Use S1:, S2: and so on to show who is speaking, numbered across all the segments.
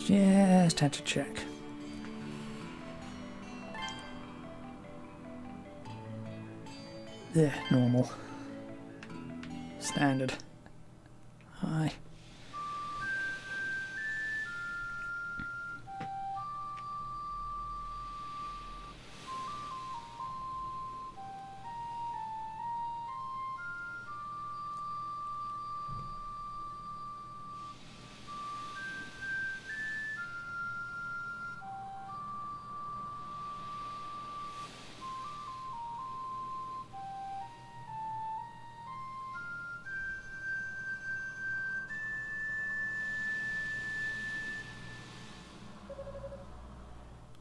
S1: Just had to check. There, normal. Standard. Aye.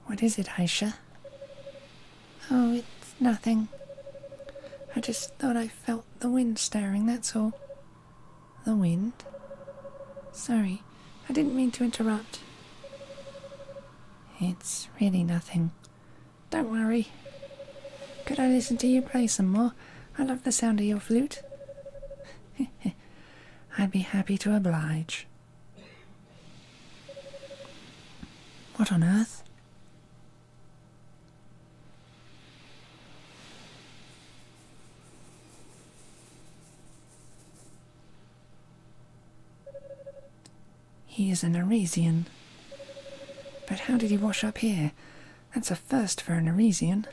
S2: What is it, Aisha? Oh, it's nothing. I just thought I felt the wind stirring, that's all. The wind? Sorry, I didn't mean to interrupt. It's really nothing. Don't worry. Could I listen to you play some more? I love the sound of your flute. I'd be happy to oblige. What on earth? He is an Arisian. But how did he wash up here? That's a first for an Arisian.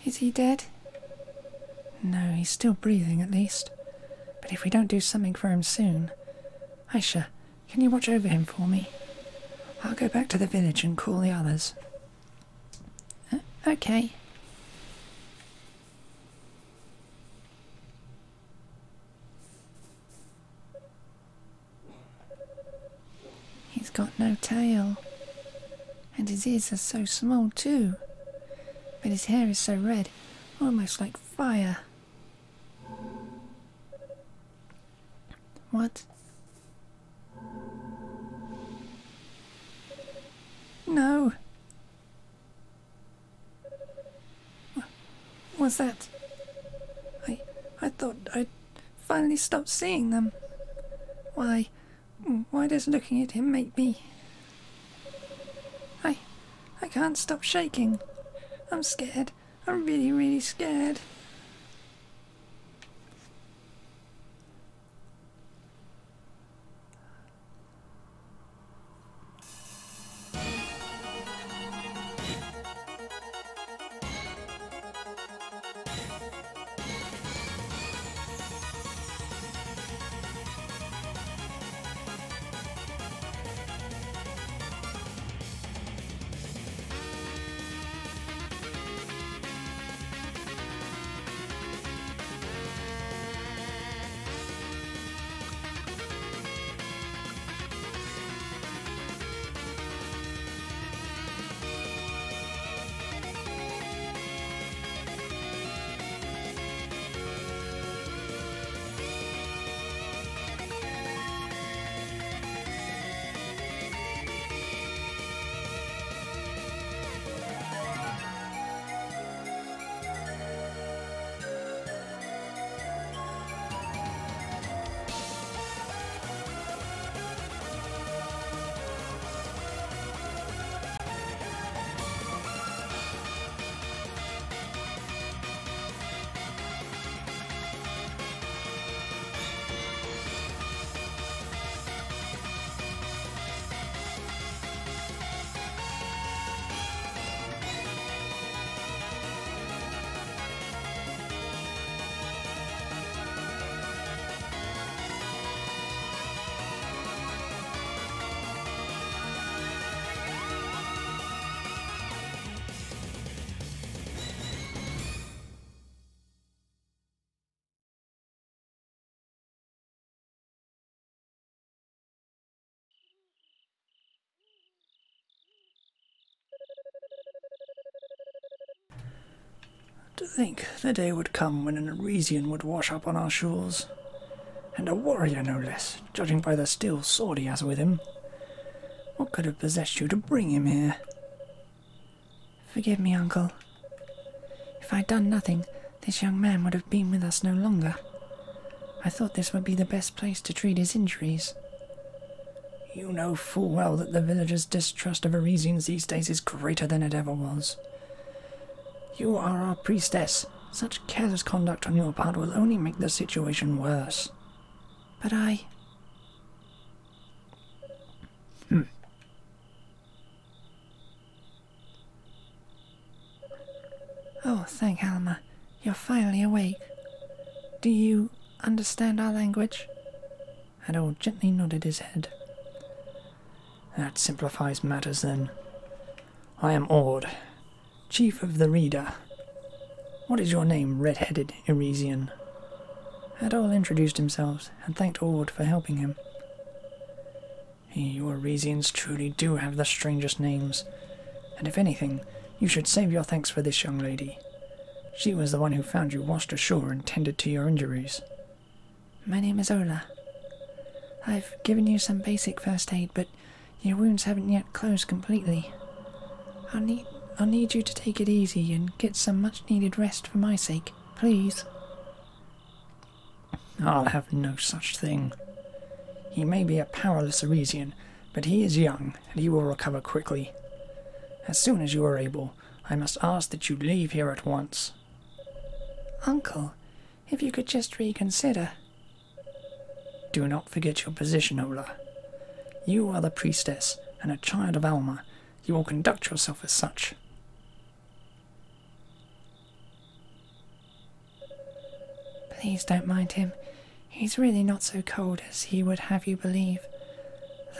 S2: Is he dead? No, he's still breathing at least. But if we don't do something for him soon... Aisha, can you watch over him for me? I'll go back to the village and call the others. Okay. He's got no tail. And his ears are so small too. But his hair is so red, almost like fire. What? No! What's that? I thought I'd finally stopped seeing them. Why does looking at him make me... I can't stop shaking. I'm scared. I'm really, really scared.
S1: To think the day would come when an Arisian would wash up on our shores. And a warrior no less, judging by the steel sword he has with him. What could have possessed you to bring him here?
S2: Forgive me, Uncle. If I'd done nothing, this young man would have been with us no longer. I thought this would be the best place to treat his injuries.
S1: You know full well that the villagers' distrust of Arisians these days is greater than it ever was. You are our priestess. Such careless conduct on your part will only make the situation worse.
S2: But I... Oh, thank Alma. You're finally awake. Do you understand our language?
S1: Adol gently nodded his head. That simplifies matters then. I am Ord, chief of the Reader. What is your name, red-headed Irisian? Adol introduced himself and thanked Ord for helping him. You Irisians truly do have the strangest names, and if anything, you should save your thanks for this young lady. She was the one who found you washed ashore and tended to your injuries.
S2: My name is Ola. I've given you some basic first aid, but your wounds haven't yet closed completely. I'll need you to take it easy and get some much-needed rest for my sake, please.
S1: I'll have no such thing. He may be a powerless Irisian, but he is young, and he will recover quickly. As soon as you are able, I must ask that you leave here at once.
S2: Uncle, if you could just reconsider.
S1: Do not forget your position, Ola. You are the priestess, and a child of Alma. You will conduct yourself as such.
S2: Please don't mind him. He's really not so cold as he would have you believe.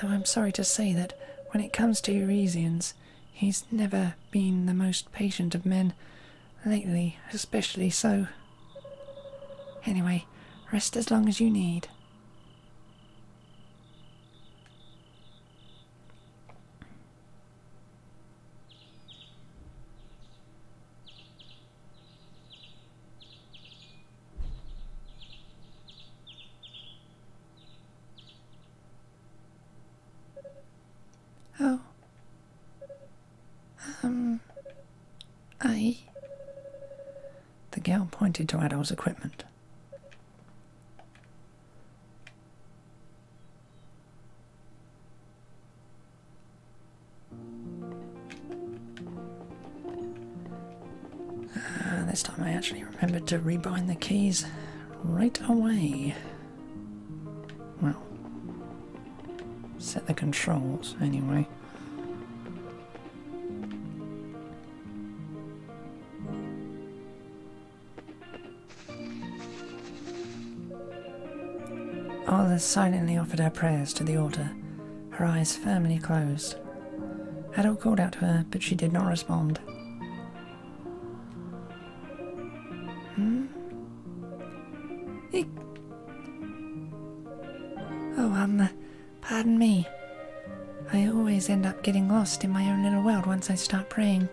S2: Though I'm sorry to say that when it comes to Irisians, he's never been the most patient of men. Lately, especially so. Anyway, rest as long as you need. Oh.
S1: The girl pointed to Adol's equipment. This time I actually remembered to rebind the keys right away. Well, set the controls anyway. Ola silently offered her prayers to the altar, her eyes firmly closed. Adol called out to her, but she did not respond.
S2: Oh, pardon me. I always end up getting lost in my own little world once I start praying.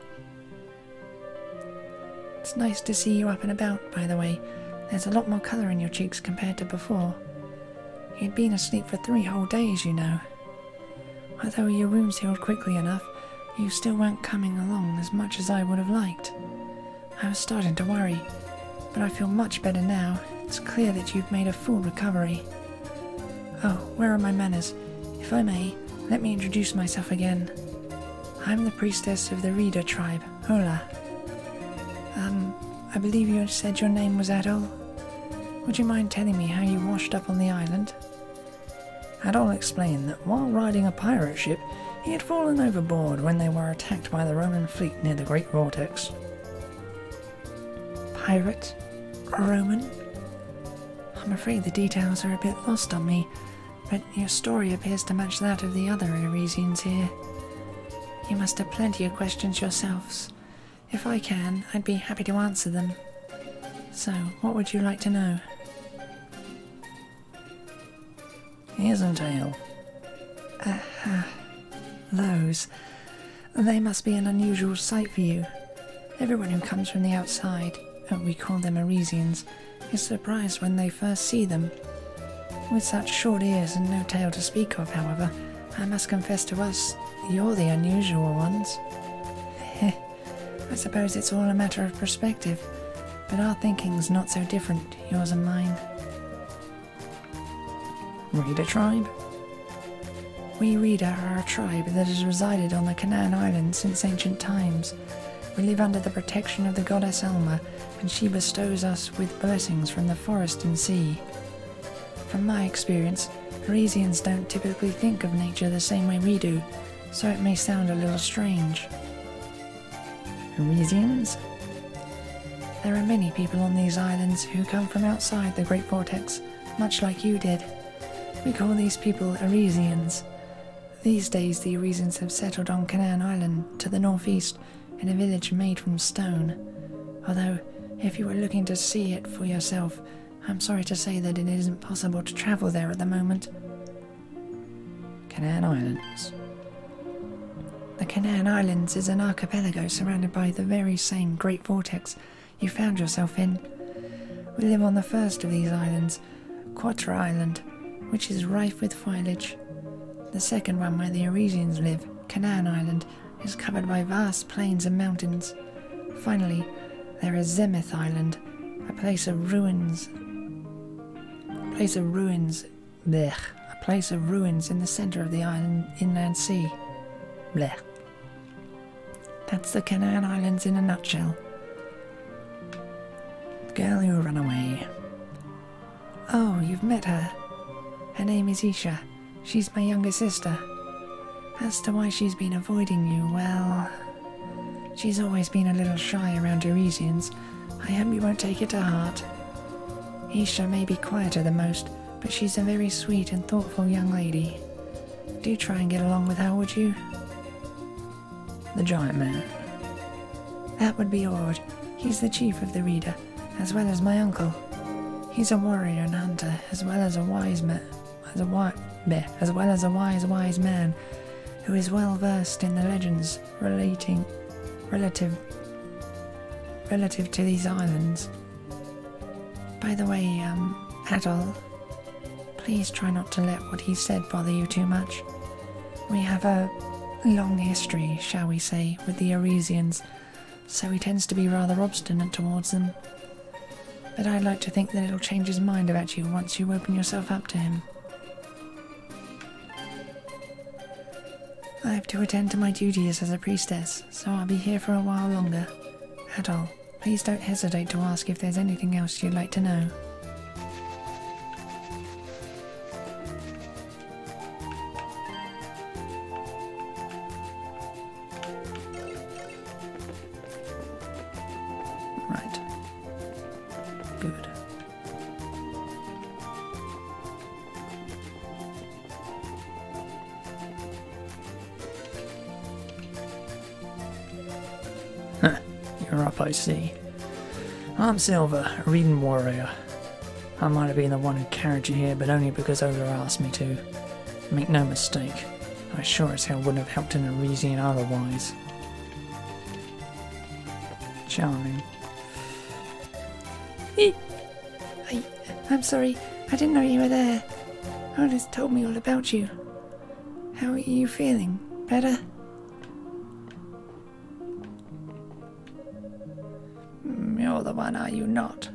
S2: It's nice to see you up and about, by the way. There's a lot more colour in your cheeks compared to before. You'd been asleep for 3 whole days, you know. Although your wounds healed quickly enough, you still weren't coming along as much as I would have liked. I was starting to worry, but I feel much better now. It's clear that you've made a full recovery. Oh, where are my manners? If I may, let me introduce myself again. I'm the priestess of the Reader tribe, Ola. I believe you said your name was Adol? Would you mind telling me how you washed up on the island? Adol explained that while riding a pirate ship, he had fallen overboard when they were attacked by the Roman fleet near the Great Vortex. Pirate? Roman? I'm afraid the details are a bit lost on me, but your story appears to match that of the other Irisians here. You must have plenty of questions yourselves. If I can, I'd be happy to answer them. So, what would you like to know? Here's a tale. Those. They must be an unusual sight for you. Everyone who comes from the outside, we call them Irisians, is surprised when they first see them. With such short ears and no tail to speak of, however, I must confess to us, you're the unusual ones. I suppose it's all a matter of perspective, but our thinking's not so different, yours and mine. Reader tribe? We Rita are a tribe that has resided on the Canaan Island since ancient times. We live under the protection of the goddess Alma, and she bestows us with blessings from the forest and sea. From my experience, Parisians don't typically think of nature the same way we do, so it may sound a little strange.
S1: Parisians?
S2: There are many people on these islands who come from outside the Great Vortex, much like you did. We call these people Arisians. These days the Arisians have settled on Canaan Island to the northeast in a village made from stone. Although, if you were looking to see it for yourself, I'm sorry to say that it isn't possible to travel there at the moment.
S1: Canaan Islands?
S2: The Canaan Islands is an archipelago surrounded by the very same Great Vortex you found yourself in. We live on the first of these islands, Quatre Island, which is rife with foliage. The second one, where the Arisians live, Canaan Island, is covered by vast plains and mountains. Finally, there is Zemeth Island, a place of ruins in the center of the island inland sea. Blech. That's the Canaan Islands in a nutshell.
S1: The girl who ran away.
S2: Oh, you've met her. Her name is Isha. She's my younger sister. As to why she's been avoiding you, well, she's always been a little shy around Eurasians. I hope you won't take it to heart. Isha may be quieter than most, but she's a very sweet and thoughtful young lady. Do try and get along with her, would you?
S1: The giant man.
S2: That would be Ord. He's the chief of the Reader, as well as my uncle. He's a warrior and hunter, as well as a wise man, wise man, who is well versed in the legends relative to these islands. By the way, Adol, please try not to let what he said bother you too much. We have a long history, shall we say, with the Arisians, so he tends to be rather obstinate towards them. But I'd like to think that it'll change his mind about you once you open yourself up to him. I have to attend to my duties as a priestess, so I'll be here for a while longer. Adol, please don't hesitate to ask if there's anything else you'd like to know.
S1: Right. Good. Huh, you're up, I see. I'm Silver, a reading warrior. I might have been the one who carried you here, but only because Oda asked me to. Make no mistake, I sure as hell wouldn't have helped an Arisian otherwise. Charming.
S2: I'm sorry, I didn't know you were there. Oda's told me all about you. How are you feeling? Better?
S1: You're the one, are you not?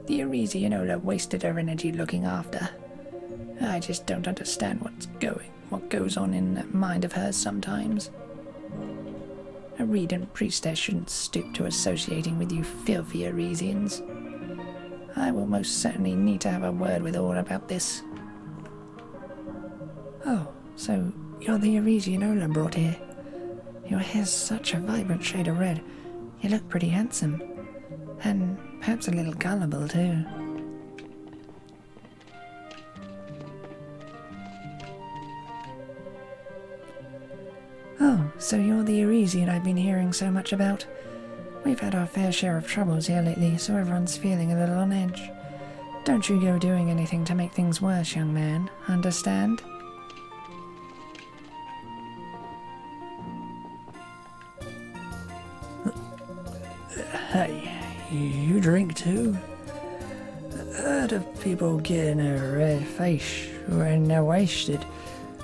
S1: The Arisian Ola wasted her energy looking after. I just don't understand what goes on in that mind of hers sometimes. A Redan priestess shouldn't stoop to associating with you filthy Arisians. I will most certainly need to have a word with Ord about this.
S2: Oh, so you're the Arisian Ola brought here. Your hair's such a vibrant shade of red. You look pretty handsome. And perhaps a little gullible, too. Oh, so you're the Arisian I've been hearing so much about. We've had our fair share of troubles here lately, so everyone's feeling a little on edge. Don't you go doing anything to make things worse, young man. Understand?
S1: Hey, you drink too? Heard of people getting a red face when they're wasted.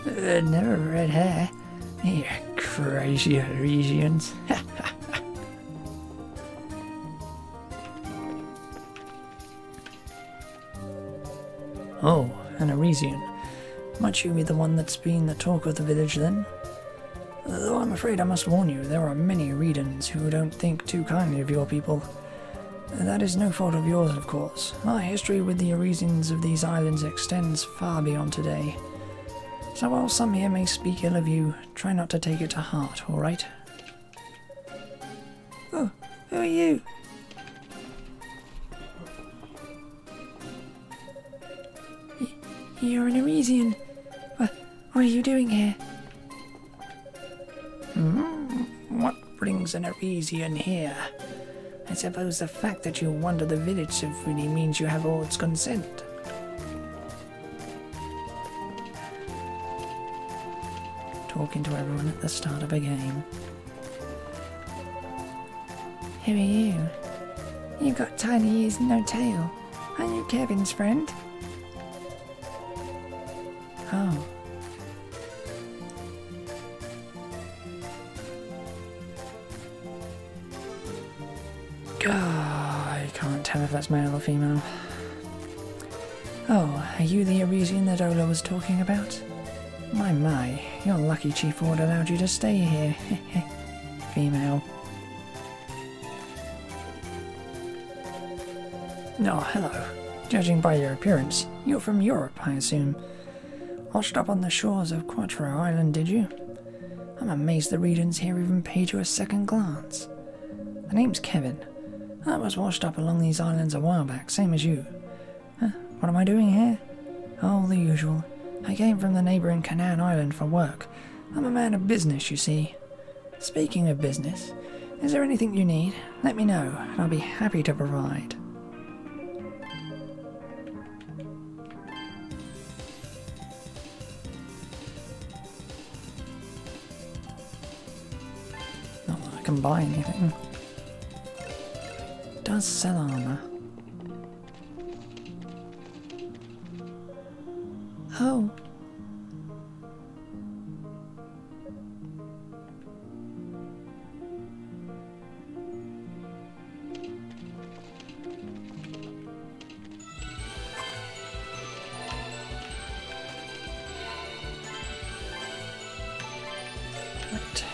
S1: Never red hair. You crazy Arisians. Oh, an Arisian. Might you be the one that's been the talk of the village then? Though I'm afraid I must warn you, there are many Redans who don't think too kindly of your people. That is no fault of yours, of course. Our history with the Arisians of these islands extends far beyond today. So while some here may speak ill of you, try not to take it to heart, alright? Oh, who are you? You're an Arisian. What are you doing here? What brings an Arisian here? I suppose the fact that you wander the village so freely means you have all its consent. Talking to everyone at the start of a game.
S2: Who are you? You've got tiny ears and no tail. Aren't you Kevin's friend?
S1: Oh. I can't tell if that's male or female. Oh, are you the Arisian that Ola was talking about? My, you're lucky Chief Ward allowed you to stay here. Female. Oh, hello. Judging by your appearance, you're from Europe, I assume. Washed up on the shores of Quattro Island, did you? I'm amazed the Redans here even paid you a second glance. The name's Kevin. I was washed up along these islands a while back, same as you. What am I doing here? Oh, the usual. I came from the neighbouring Canaan Island for work. I'm a man of business, you see. Speaking of business, is there anything you need? Let me know, and I'll be happy to provide. Not that I can buy anything. Does sell armour.
S2: Oh.
S1: Right.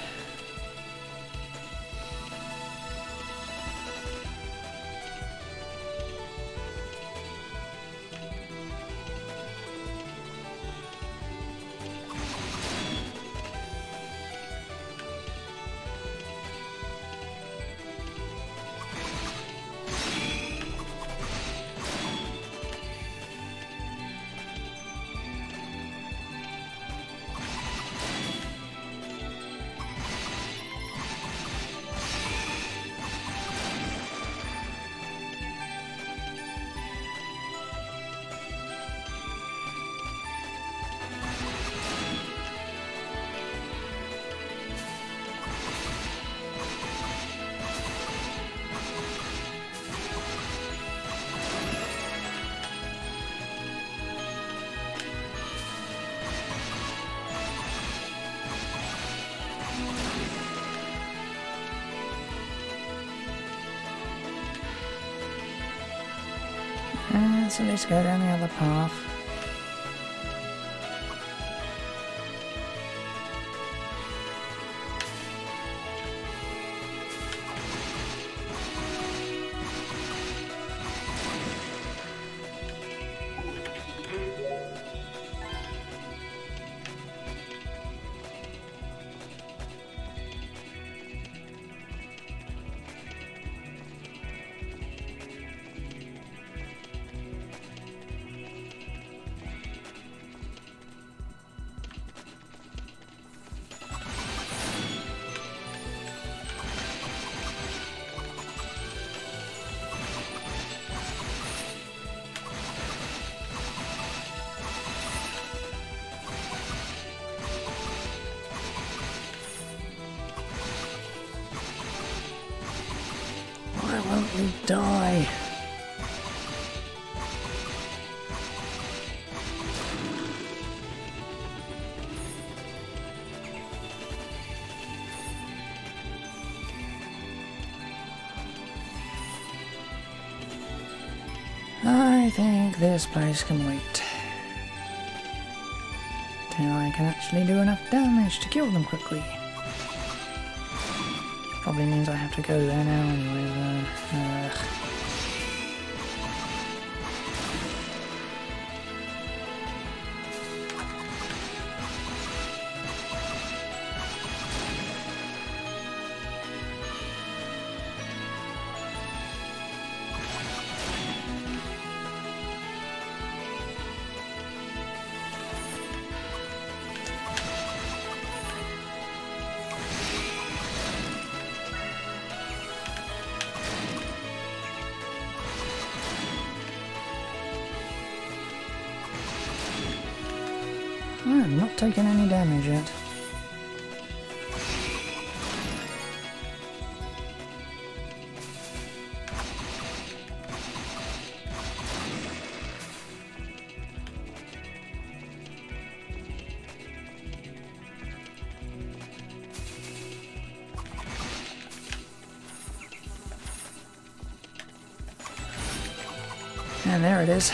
S1: So let's go down the other path. Why won't we die? I think this place can wait. till I can actually do enough damage to kill them quickly. Probably means I have to go there now anyway, I'm not taking any damage yet. And there it is.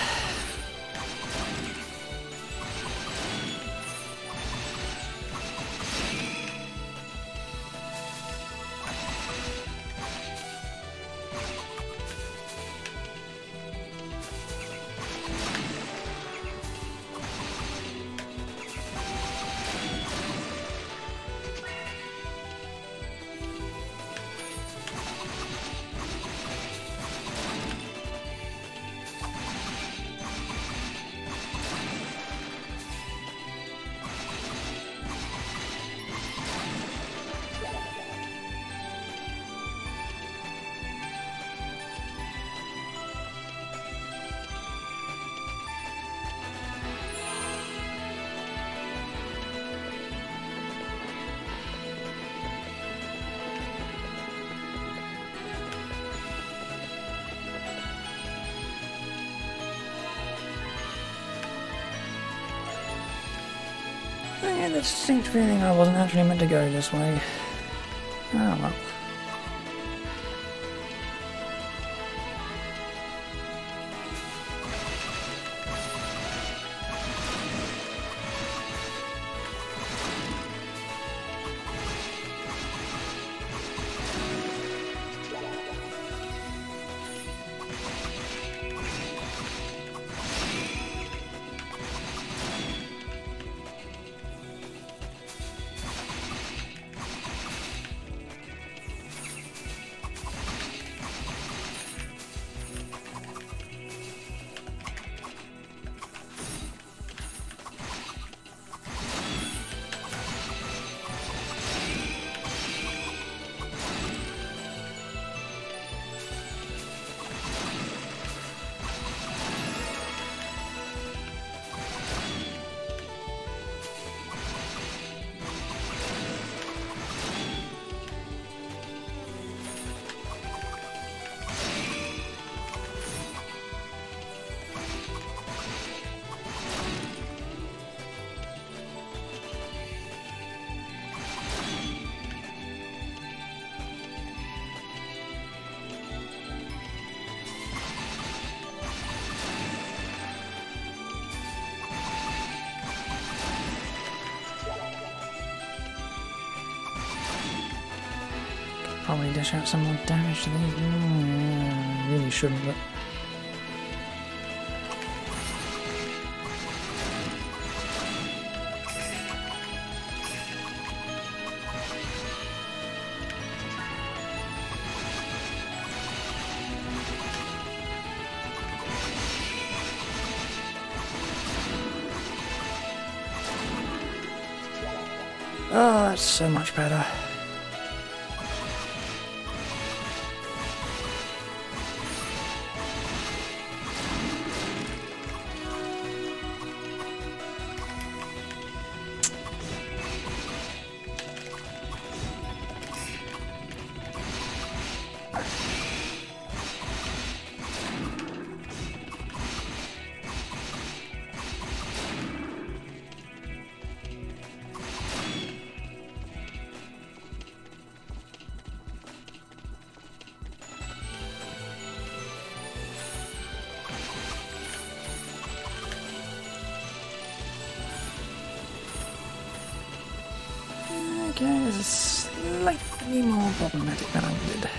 S1: I had the distinct feeling I wasn't actually meant to go this way. Oh well. Probably dish out some more damage to these. Yeah, really shouldn't, but... Oh, that's so much better. Okay, this is slightly more problematic than I wanted.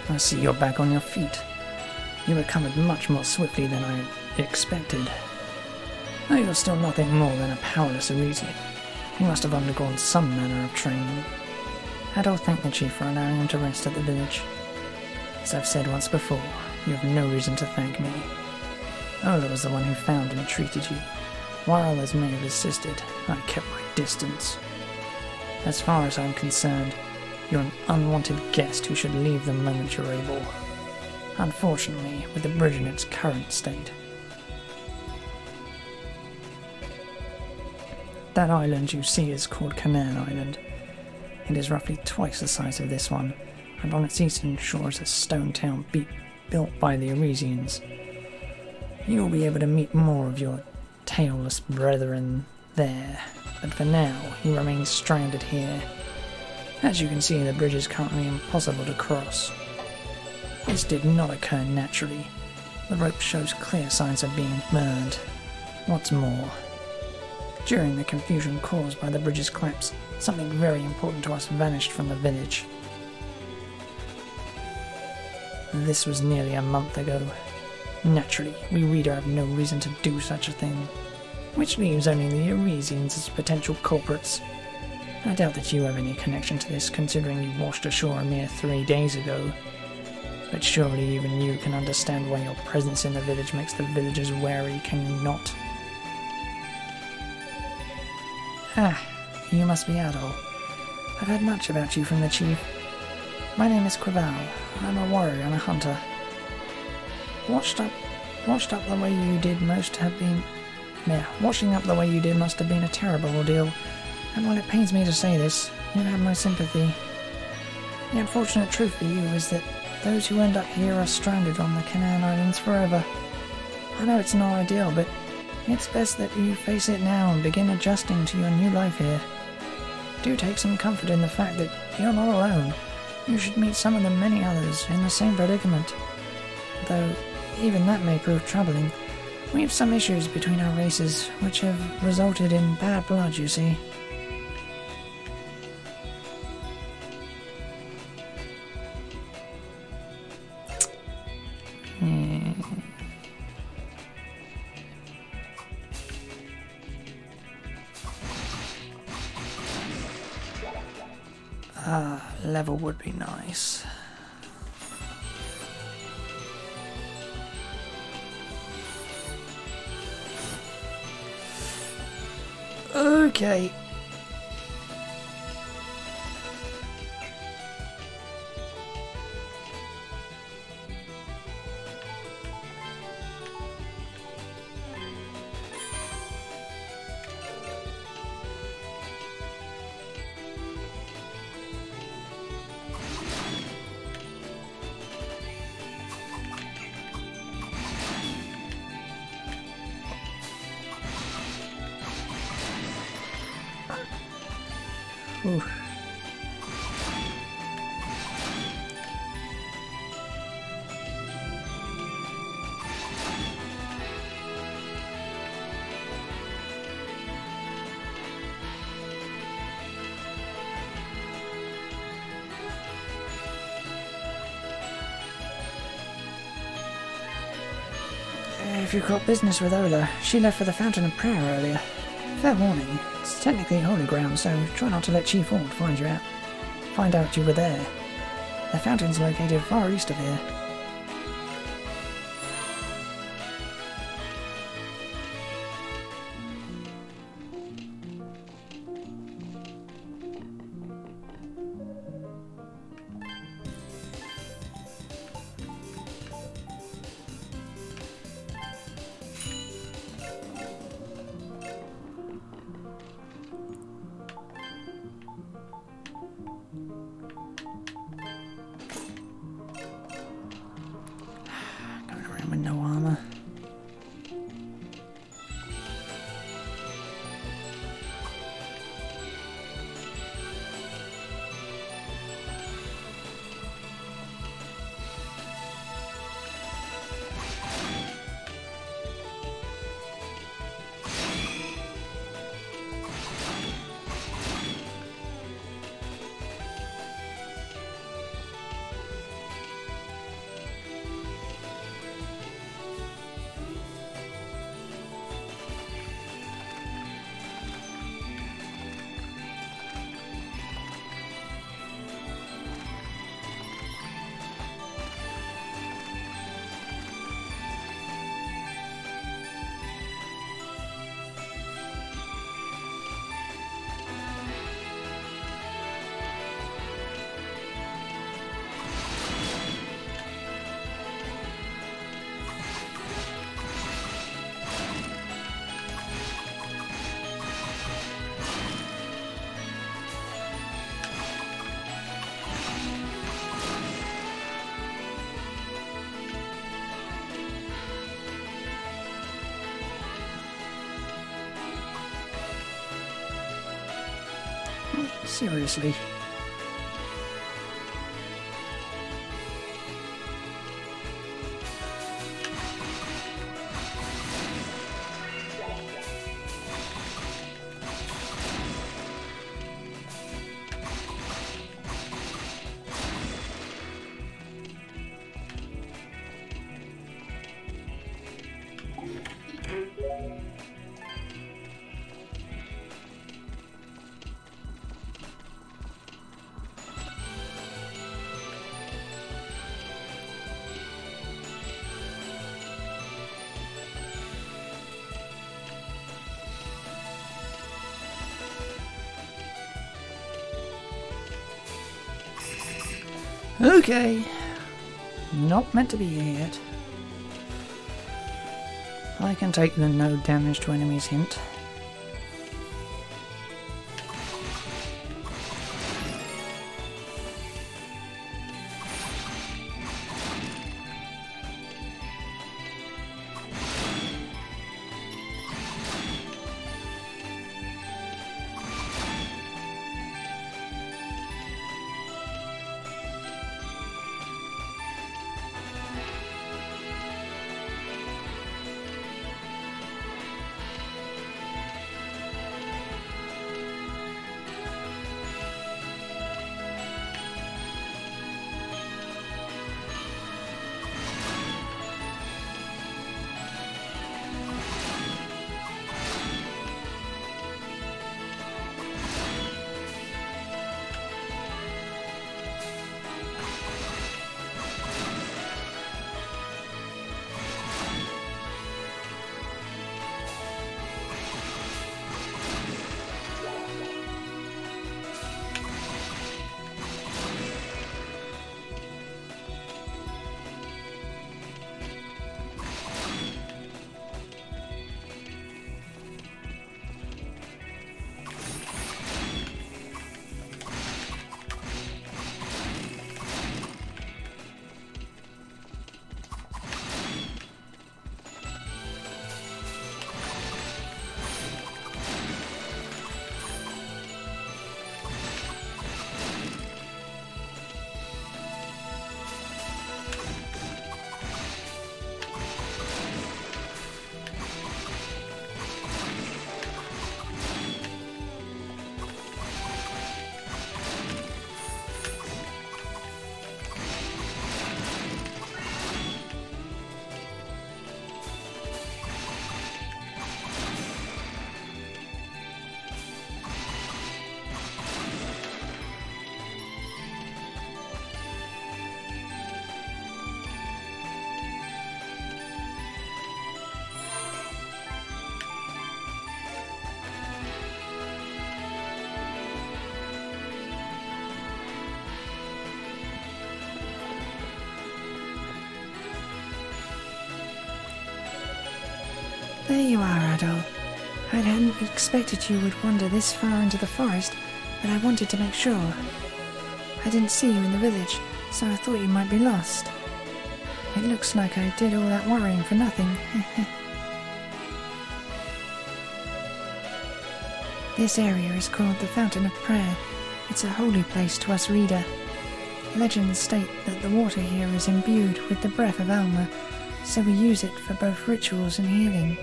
S1: I see you're back on your feet. You recovered much more swiftly than I expected. Though you're still nothing more than a powerless Arisian, you must have undergone some manner of training. I don't thank the chief for allowing him to rest at the village. As I've said once before, you have no reason to thank me. Ola was the one who found and treated you. While others may have assisted, I kept my distance. As far as I'm concerned, you're an unwanted guest who should leave the moment you're able. Unfortunately, with the bridge in its current state. That island you see is called Canaan Island. It is roughly twice the size of this one, and on its eastern shore is a stone town built by the Arisians. You will be able to meet more of your tailless brethren there, but for now you remain stranded here. As you can see, the bridge is currently impossible to cross. This did not occur naturally. The rope shows clear signs of being burned. What's more, during the confusion caused by the bridge's collapse, something very important to us vanished from the village. This was nearly a month ago. Naturally, we reader have no reason to do such a thing, which leaves only the Arisians as potential culprits. I doubt that you have any connection to this, considering you washed ashore a mere 3 days ago. But surely even you can understand why your presence in the village makes the villagers wary, can you not? Ah, you must be Adol. I've heard much about you from the chief. My name is Quaval. I'm a warrior and a hunter. Washing up the way you did must have been a terrible ordeal. And while it pains me to say this, you have my sympathy. The unfortunate truth for you is that those who end up here are stranded on the Canaan Islands forever. I know it's not ideal, but it's best that you face it now and begin adjusting to your new life here. Do take some comfort in the fact that you're not alone. You should meet some of the many others in the same predicament. Though, even that may prove troubling. We have some issues between our races, which have resulted in bad blood, you see. Level would be nice. Okay. Ooh. If you've got business with Ola, she left for the Fountain of Prayer earlier. Fair warning, it's technically holy ground, so try not to let Chief Ord find out you were there. The fountain's located far east of here. Going around with no armour. Seriously. Okay. Not meant to be here yet. I can take the no damage to enemies hint.
S2: There you are, Adol. I hadn't expected you would wander this far into the forest, but I wanted to make sure. I didn't see you in the village, so I thought you might be lost. It looks like I did all that worrying for nothing. This area is called the Fountain of Prayer. It's a holy place to us Reader. Legends state that the water here is imbued with the breath of Alma, so we use it for both rituals and healing.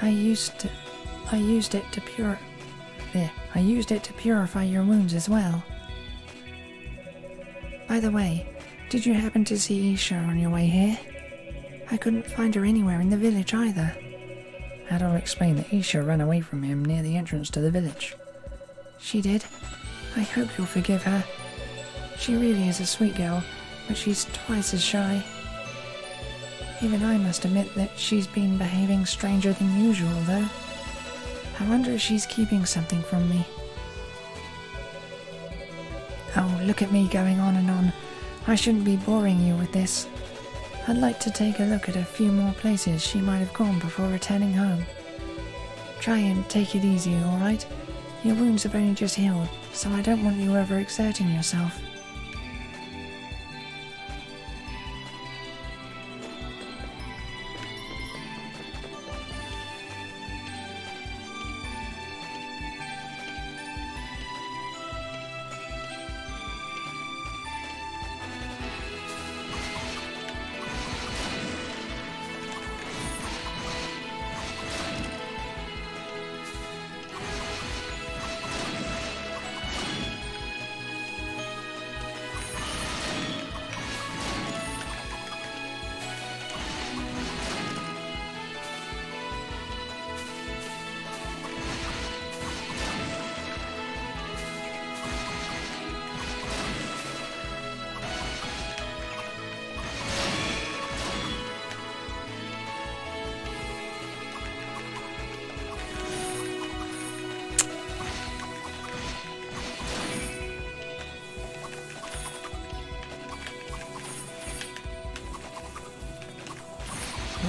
S2: I used it to purify your wounds as well. By the way, did you happen to see Isha on your way here? I couldn't find her anywhere in the village either.
S1: Adol explained that Isha ran away from him near the entrance to the village.
S2: She did? I hope you'll forgive her. She really is a sweet girl, but she's twice as shy. Even I must admit that she's been behaving stranger than usual, though. I wonder if she's keeping something from me. Oh, look at me going on and on. I shouldn't be boring you with this. I'd like to take a look at a few more places she might have gone before returning home. Try and take it easy, alright? Your wounds have only just healed, so I don't want you overexerting yourself.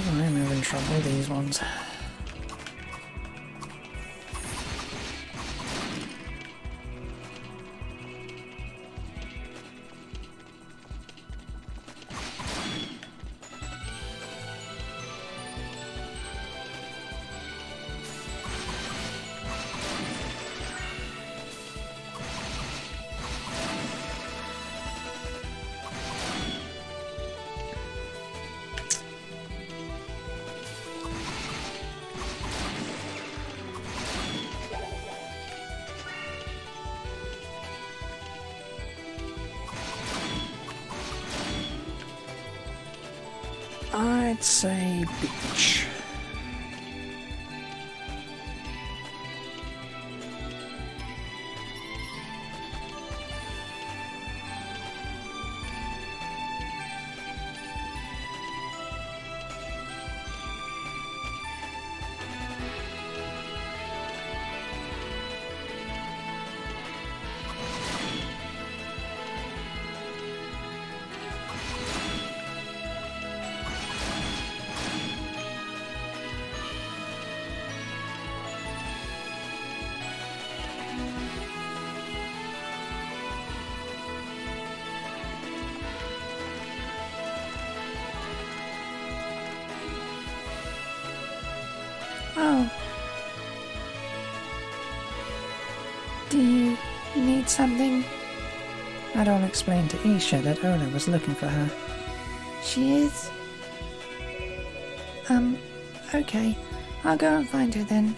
S1: I'm having trouble with these ones. I'd say beach.
S2: Oh. Do you need something?
S1: Adol explained to Isha that Ola was looking for her.
S2: She is? Okay. I'll go and find her then.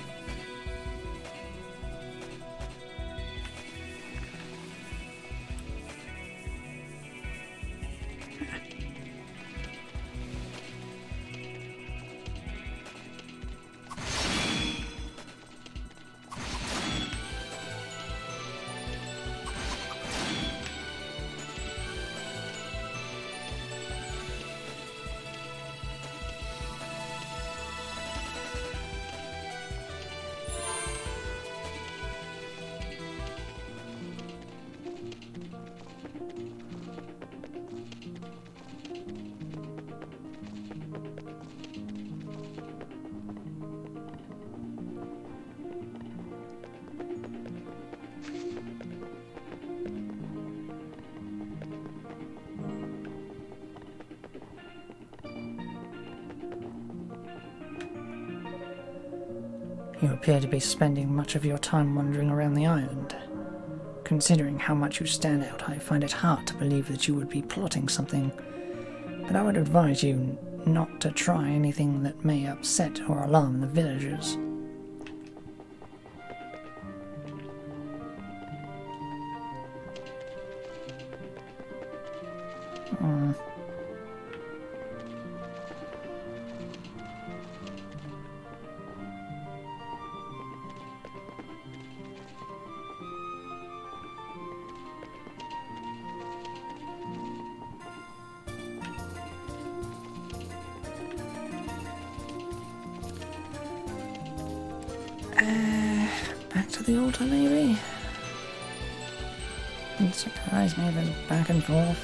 S1: You appear to be spending much of your time wandering around the island. Considering how much you stand out, I find it hard to believe that you would be plotting something, but I would advise you not to try anything that may upset or alarm the villagers. Back to the altar, maybe? Wouldn't surprise me if it's back and forth.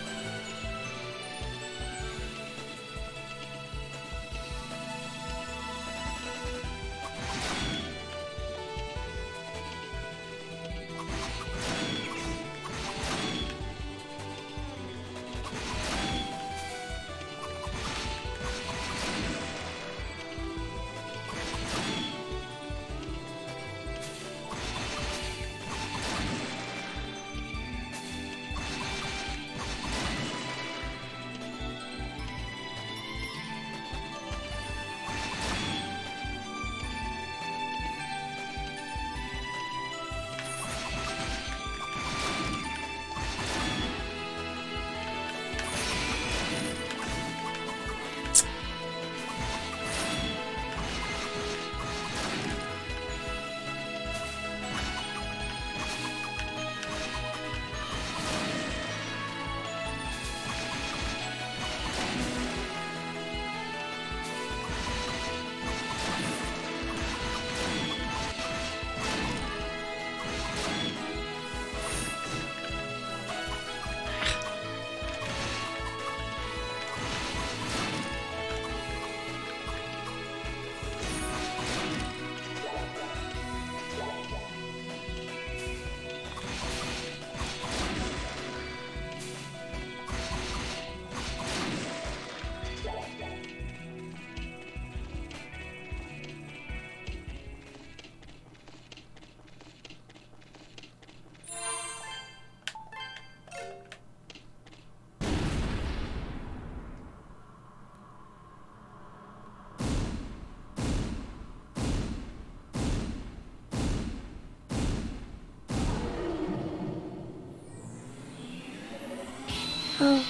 S2: Oh,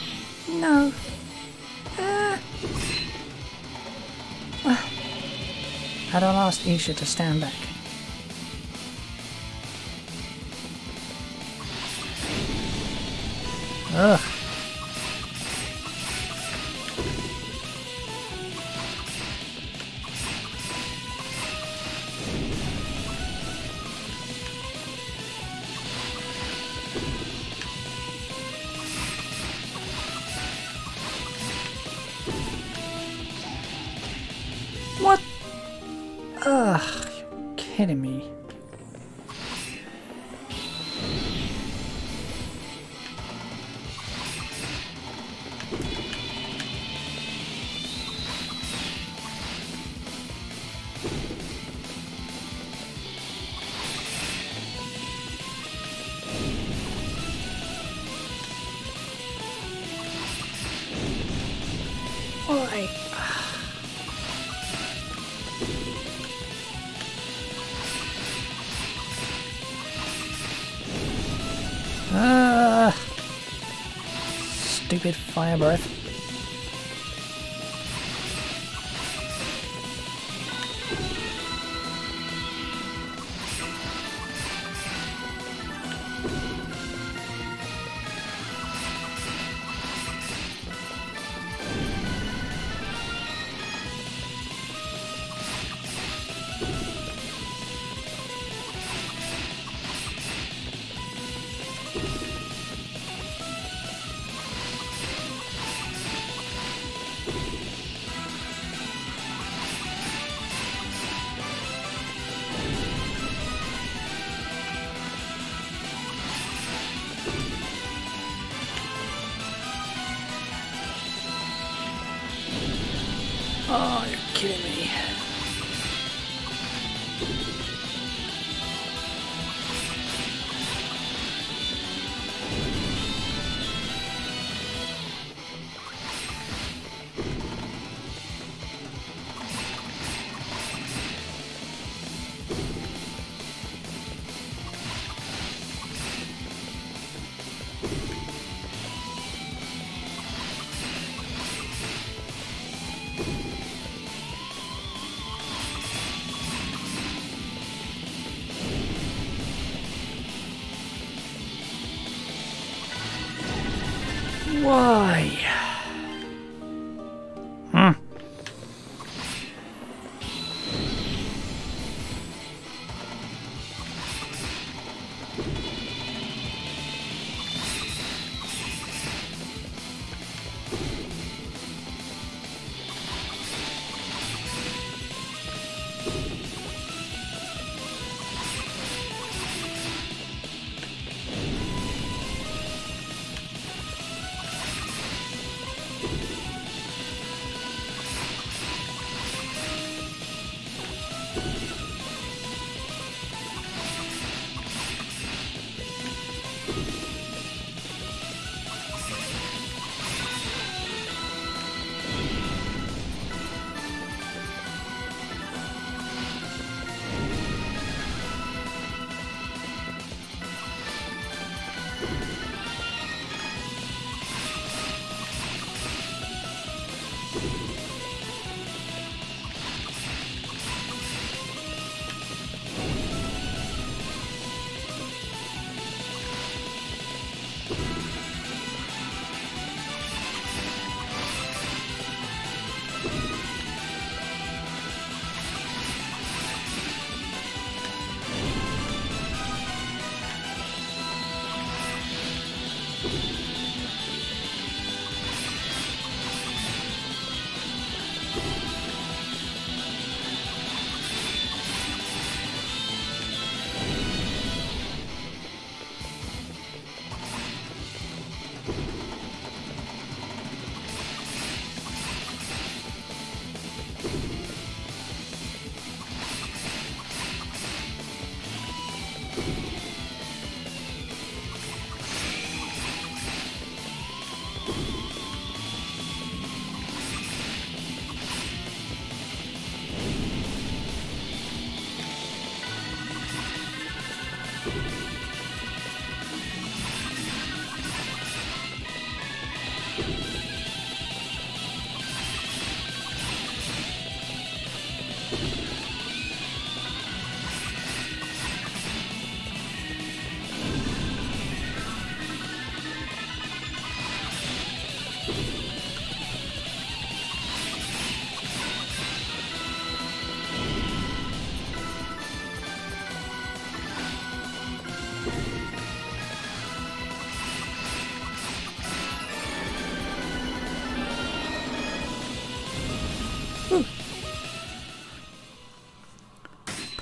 S2: no.
S1: I'd asked Isha to stand back. Ugh.
S2: What?
S1: Ugh, you're kidding me.
S2: Why?
S1: Stupid fire breath. Oh, you're kidding me. Why? Hmm.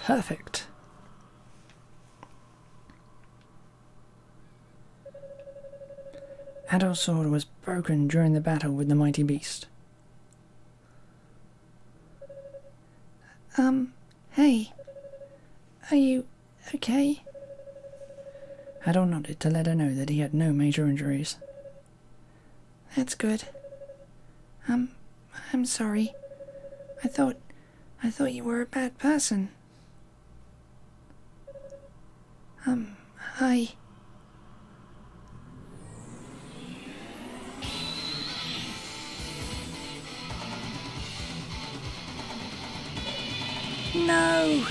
S1: Perfect. Adol's sword was broken during the battle with the mighty beast.
S2: Hey. Are you okay?
S1: Adol nodded to let her know that he had no major injuries.
S2: That's good. I'm sorry. I thought you were a bad person. Hi.
S1: No!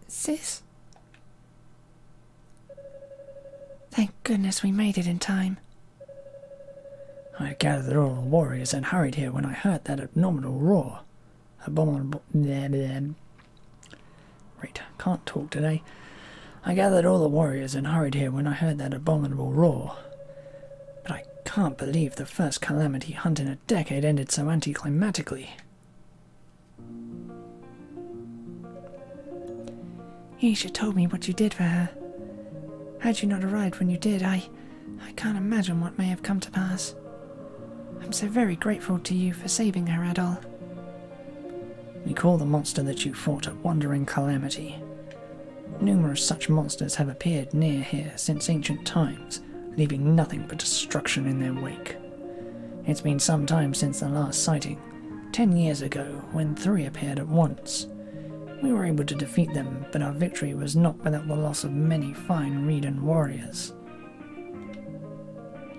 S2: Sis? Thank goodness we made it in time.
S1: I gathered all the warriors and hurried here when I heard that abominable roar. Abominable... Right, can't talk today. I gathered all the warriors and hurried here when I heard that abominable roar. But I can't believe the first calamity hunt in a decade ended so anticlimactically.
S2: You should have told me what you did for her. Had you not arrived when you did, I can't imagine what may have come to pass. I'm so very grateful to you for saving her, Adol.
S1: We call the monster that you fought a wandering calamity. Numerous such monsters have appeared near here since ancient times, leaving nothing but destruction in their wake. It's been some time since the last sighting, 10 years ago, when 3 appeared at once. We were able to defeat them, but our victory was not without the loss of many fine Redan warriors.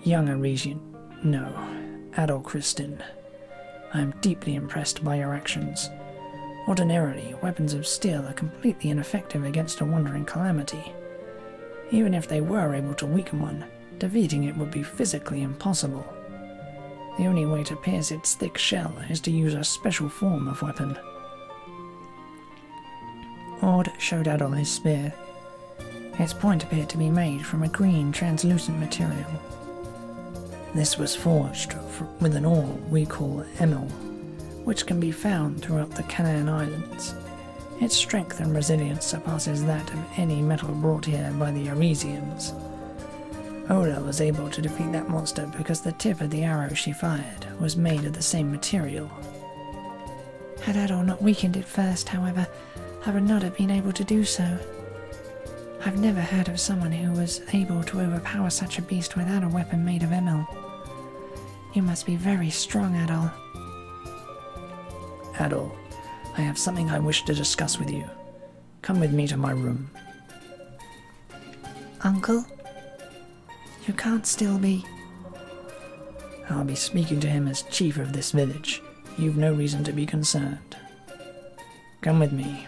S1: Young Arisian, no, Adol Kristin. I am deeply impressed by your actions. Ordinarily, weapons of steel are completely ineffective against a wandering calamity. Even if they were able to weaken one, defeating it would be physically impossible. The only way to pierce its thick shell is to use a special form of weapon. Ord showed Adol his spear. Its point appeared to be made from a green, translucent material. This was forged with an ore we call emil, which can be found throughout the Canaan Islands. Its strength and resilience surpasses that of any metal brought here by the Arisians. Ola was able to defeat that monster because the tip of the arrow she fired was made of the same material.
S2: Had Adol not weakened it first, however, I would not have been able to do so. I've never heard of someone who was able to overpower such a beast without a weapon made of emil. You must be very strong, Adol.
S1: Adol, I have something I wish to discuss with you. Come with me to my room.
S2: Uncle? You can't still be...
S1: I'll be speaking to him as chief of this village. You've no reason to be concerned. Come with me.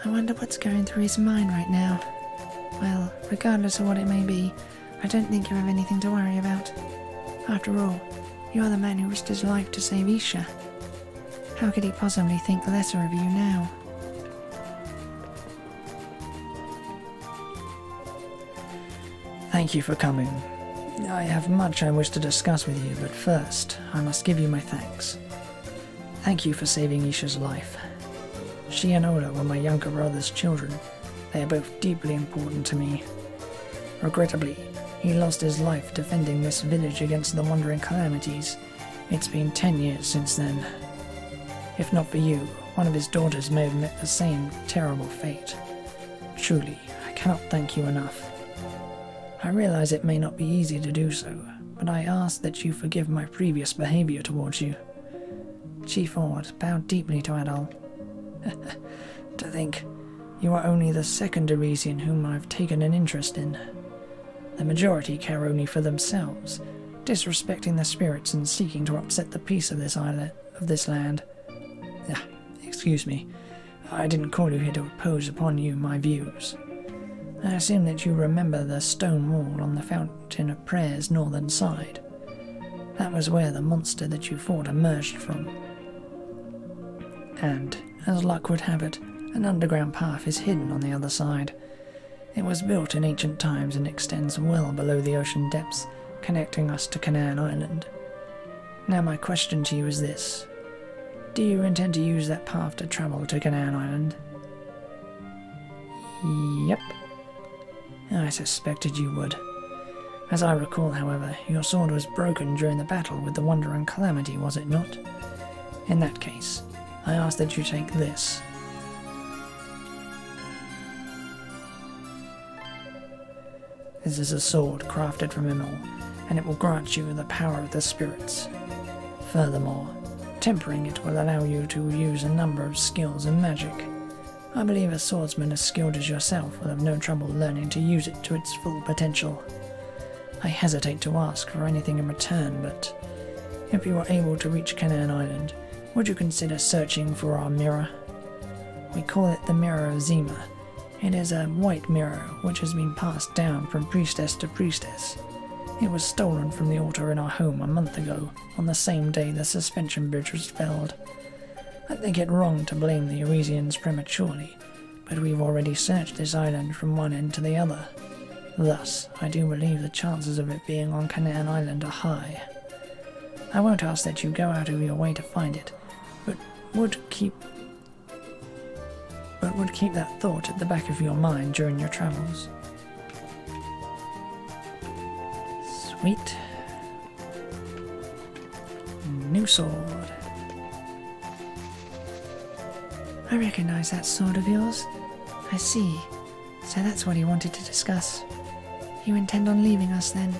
S2: I wonder what's going through his mind right now. Well, regardless of what it may be, I don't think you have anything to worry about. After all, you're the man who risked his life to save Isha. How could he possibly think lesser of you now?
S1: Thank you for coming. I have much I wish to discuss with you, but first, I must give you my thanks. Thank you for saving Isha's life. She and Ola were my younger brother's children. They are both deeply important to me. Regrettably, he lost his life defending this village against the wandering calamities. It's been 10 years since then. If not for you, one of his daughters may have met the same terrible fate. Truly, I cannot thank you enough. I realize it may not be easy to do so, but I ask that you forgive my previous behavior towards you. Chief Ord bowed deeply to Adol. To think, you are only the second Arisian whom I've taken an interest in. The majority care only for themselves, disrespecting the spirits and seeking to upset the peace of this island, of this land. Excuse me, I didn't call you here to impose upon you my views. I assume that you remember the stone wall on the Fountain of Prayer's northern side. That was where the monster that you fought emerged from. And, as luck would have it, an underground path is hidden on the other side. It was built in ancient times and extends well below the ocean depths, connecting us to Canaan Island. Now my question to you is this. Do you intend to use that path to travel to Canaan Island? Yep. I suspected you would. As I recall, however, your sword was broken during the battle with the Wandering Calamity, was it not? In that case, I ask that you take this. This is a sword crafted from Emil, and it will grant you the power of the spirits. Furthermore, tempering it will allow you to use a number of skills in magic. I believe a swordsman as skilled as yourself will have no trouble learning to use it to its full potential. I hesitate to ask for anything in return, but if you are able to reach Canaan Island, would you consider searching for our mirror? We call it the Mirror of Zima. It is a white mirror which has been passed down from priestess to priestess. It was stolen from the altar in our home a month ago, on the same day the suspension bridge was felled. I think it wrong to blame the Arisians prematurely, but we've already searched this island from one end to the other. Thus, I do believe the chances of it being on Canaan Island are high. I won't ask that you go out of your way to find it, but would keep that thought at the back of your mind during your travels. Sweet. New sword.
S2: I recognize that sword of yours. I see. So that's what he wanted to discuss. You intend on leaving us then?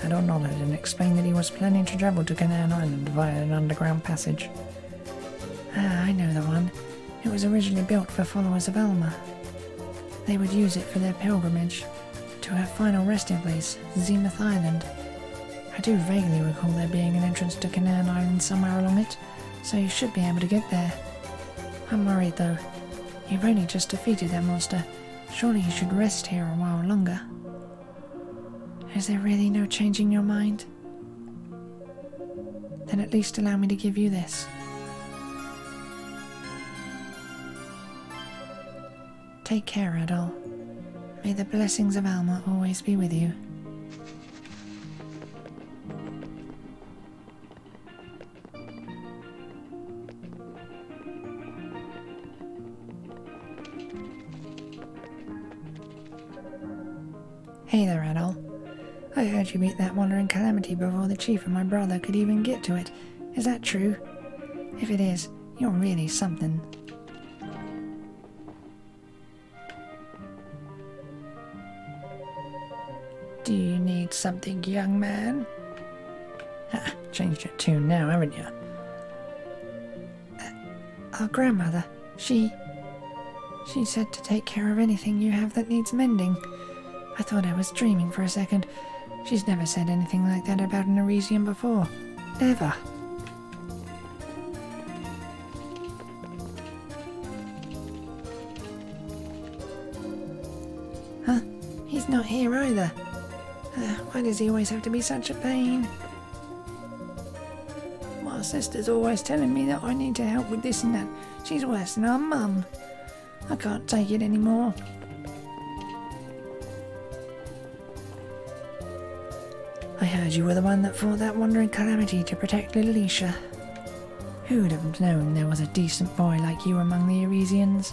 S1: Adol nodded and explained that he was planning to travel to Canaan Island via an underground passage.
S2: Ah, I know the one. It was originally built for followers of Elma. They would use it for their pilgrimage, to her final resting place, Zenith Island. I do vaguely recall there being an entrance to Canaan Island somewhere along it, so you should be able to get there. I'm worried though. You've only just defeated that monster. Surely you should rest here a while longer. Is there really no changing your mind? Then at least allow me to give you this. Take care, Adol. May the blessings of Alma always be with you. Hey there, Adol. I heard you beat that wandering calamity before the chief and my brother could even get to it. Is that true? If it is, you're really something. Do you need something, young man? Ah, changed your tune now, haven't you? Our grandmother, she said to take care of anything you have that needs mending. I thought I was dreaming for a second. She's never said anything like that about an Arisian before. Never. Huh? He's not here either. Why does he always have to be such a pain? My sister's always telling me that I need to help with this and that. She's worse than our mum. I can't take it anymore. I heard you were the one that fought that wandering calamity to protect little Isha. Who'd have known there was a decent boy like you among the Arisians?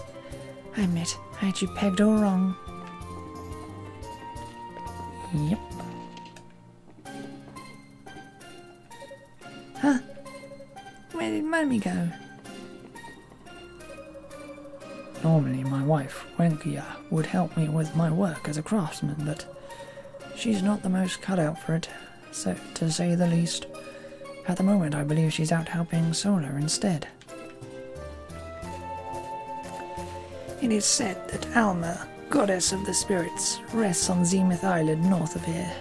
S2: I admit, I had you pegged all wrong. Yep. Huh? Where did Mummy go? Normally my wife, Wenkia, would help me with my work as a craftsman, but she's not the most cut out for it, so to say the least. At the moment I believe she's out helping Solar instead. It is said that Alma, goddess of the spirits, rests on Zenith Island north of here.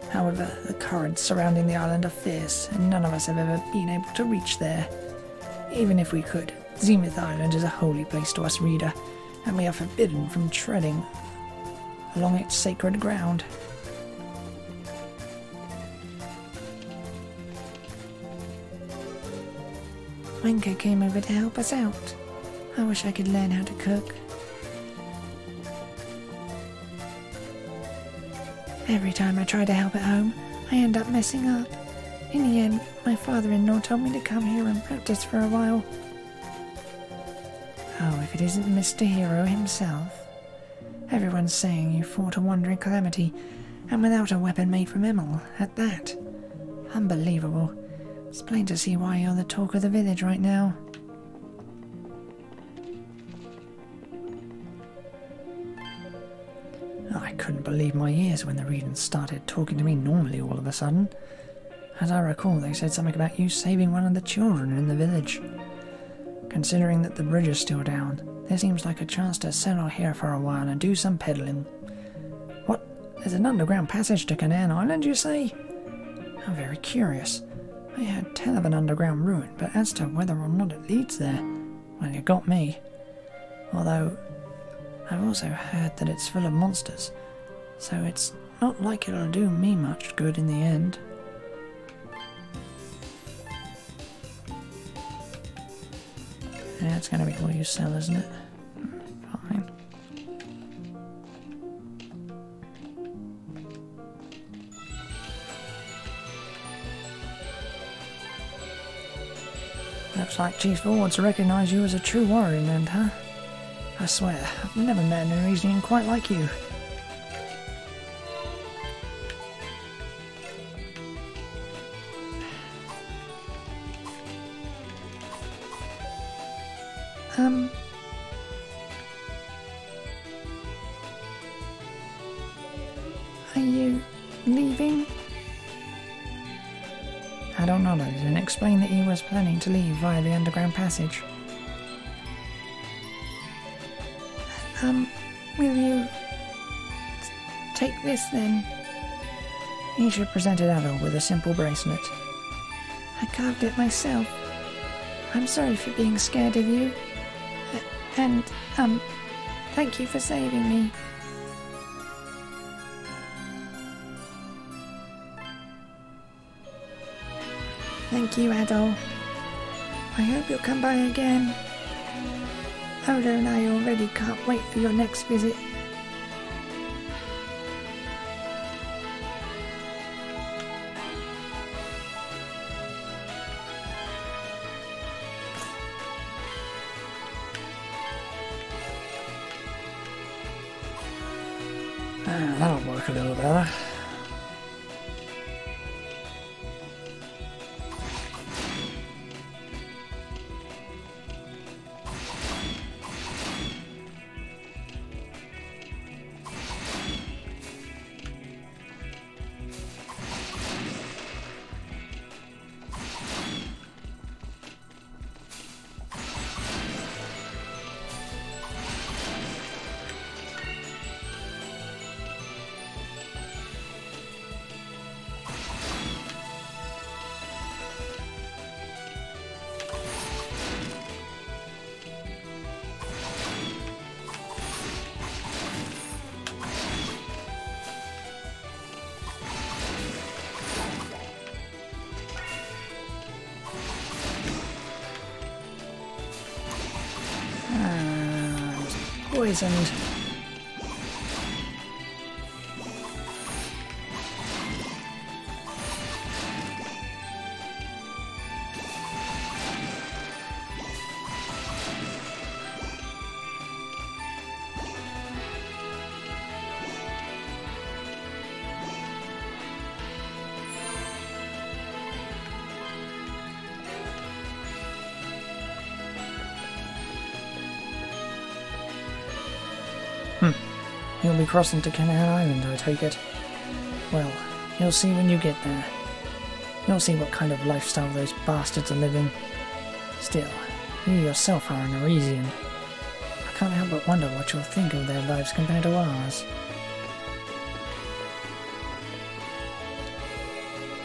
S2: However, the currents surrounding the island are fierce, and none of us have ever been able to reach there. Even if we could, Zenith Island is a holy place to us, reader, and we are forbidden from treading along its sacred ground. Wenka came over to help us out. I wish I could learn how to cook. Every time I try to help at home, I end up messing up. In the end, my father-in-law told me to come here and practice for a while. Oh, if it isn't Mr. Hero himself. Everyone's saying you fought a wandering calamity, and without a weapon made from Emil, at that. Unbelievable. It's plain to see why you're the talk of the village right now. I couldn't believe my ears when the Regents started talking to me normally all of a sudden. As I recall, they said something about you saving one of the children in the village. Considering that the bridge is still down, there seems like a chance to settle here for a while and do some peddling. What? There's an underground passage to Canaan Island, you say? I'm very curious. I heard tell of an underground ruin, but as to whether or not it leads there, well, you got me. Although, I've also heard that it's full of monsters, so it's not like it'll do me much good in the end. Yeah, it's going to be all you sell, isn't it? Fine. Looks like Chief Forwards recognise you as a true warrior, and huh? I swear, I've never met an Arisian quite like you. Are you leaving? Adol nodded and explained that he was planning to leave via the underground passage. Will you Take this then.
S1: Isha presented Adol with a simple bracelet.
S2: I carved it myself. I'm sorry for being scared of you. And, thank you for saving me. Thank you, Adol. I hope you'll come by again. Odo and I already can't wait for your next visit.
S1: That'll work a little better. Poisoned. You'll be crossing to Canal Island, I take it. Well, you'll see when you get there. You'll see what kind of lifestyle those bastards are living. Still, you yourself are an Arisian. I can't help but wonder what you'll think of their lives compared to ours.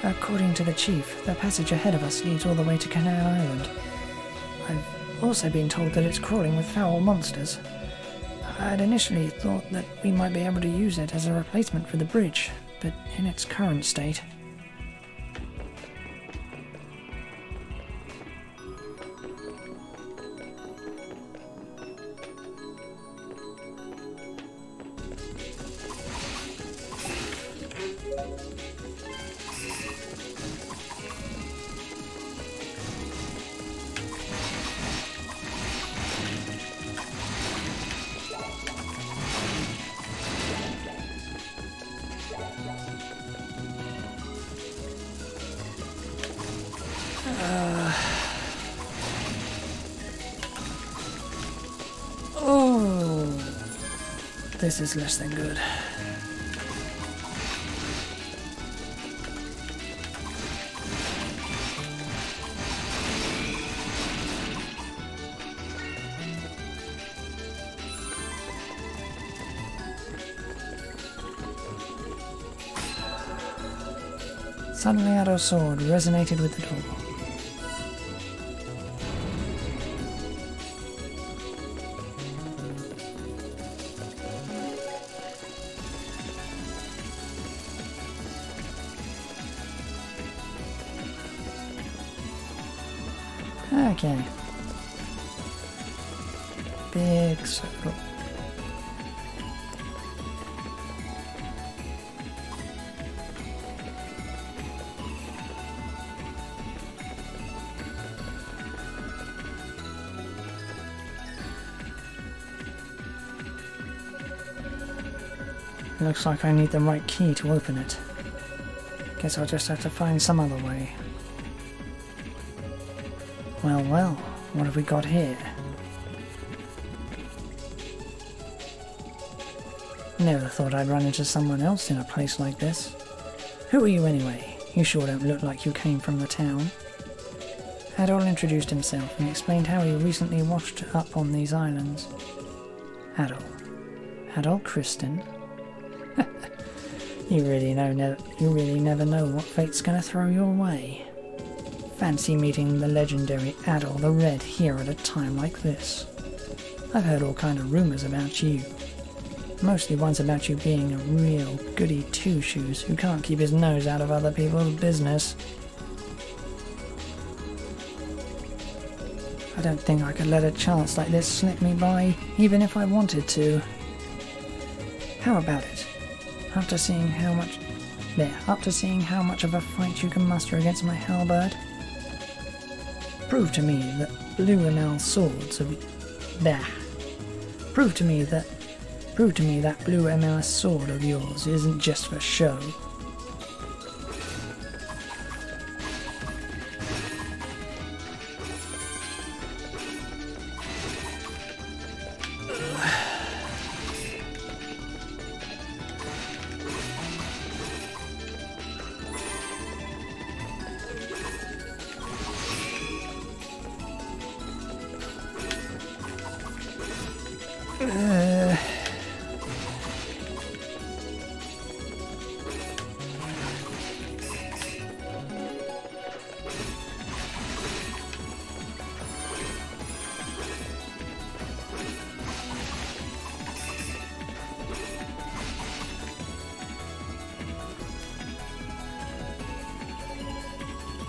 S1: According to the chief, the passage ahead of us leads all the way to Canal Island. I've also been told that it's crawling with foul monsters. I'd initially thought that we might be able to use it as a replacement for the bridge, but in its current state... Oh, this is less than good. Suddenly Adol's sword resonated with the door. Okay. Big circle. Looks like I need the right key to open it. Guess I'll just have to find some other way. Well, well, what have we got here? Never thought I'd run into someone else in a place like this. Who are you anyway? You sure don't look like you came from the town. Adol introduced himself and explained how he recently washed up on these islands. Adol Kristen? You really never know what fate's gonna throw your way. Fancy meeting the legendary Adol the Red here at a time like this. I've heard all kind of rumours about you. Mostly ones about you being a real goody two-shoes who can't keep his nose out of other people's business. I don't think I could let a chance like this slip me by, even if I wanted to. How about it? After seeing how much of a fight you can muster against my halberd, prove to me that blue enamel swords of Prove to me that blue enamel sword of yours isn't just for show.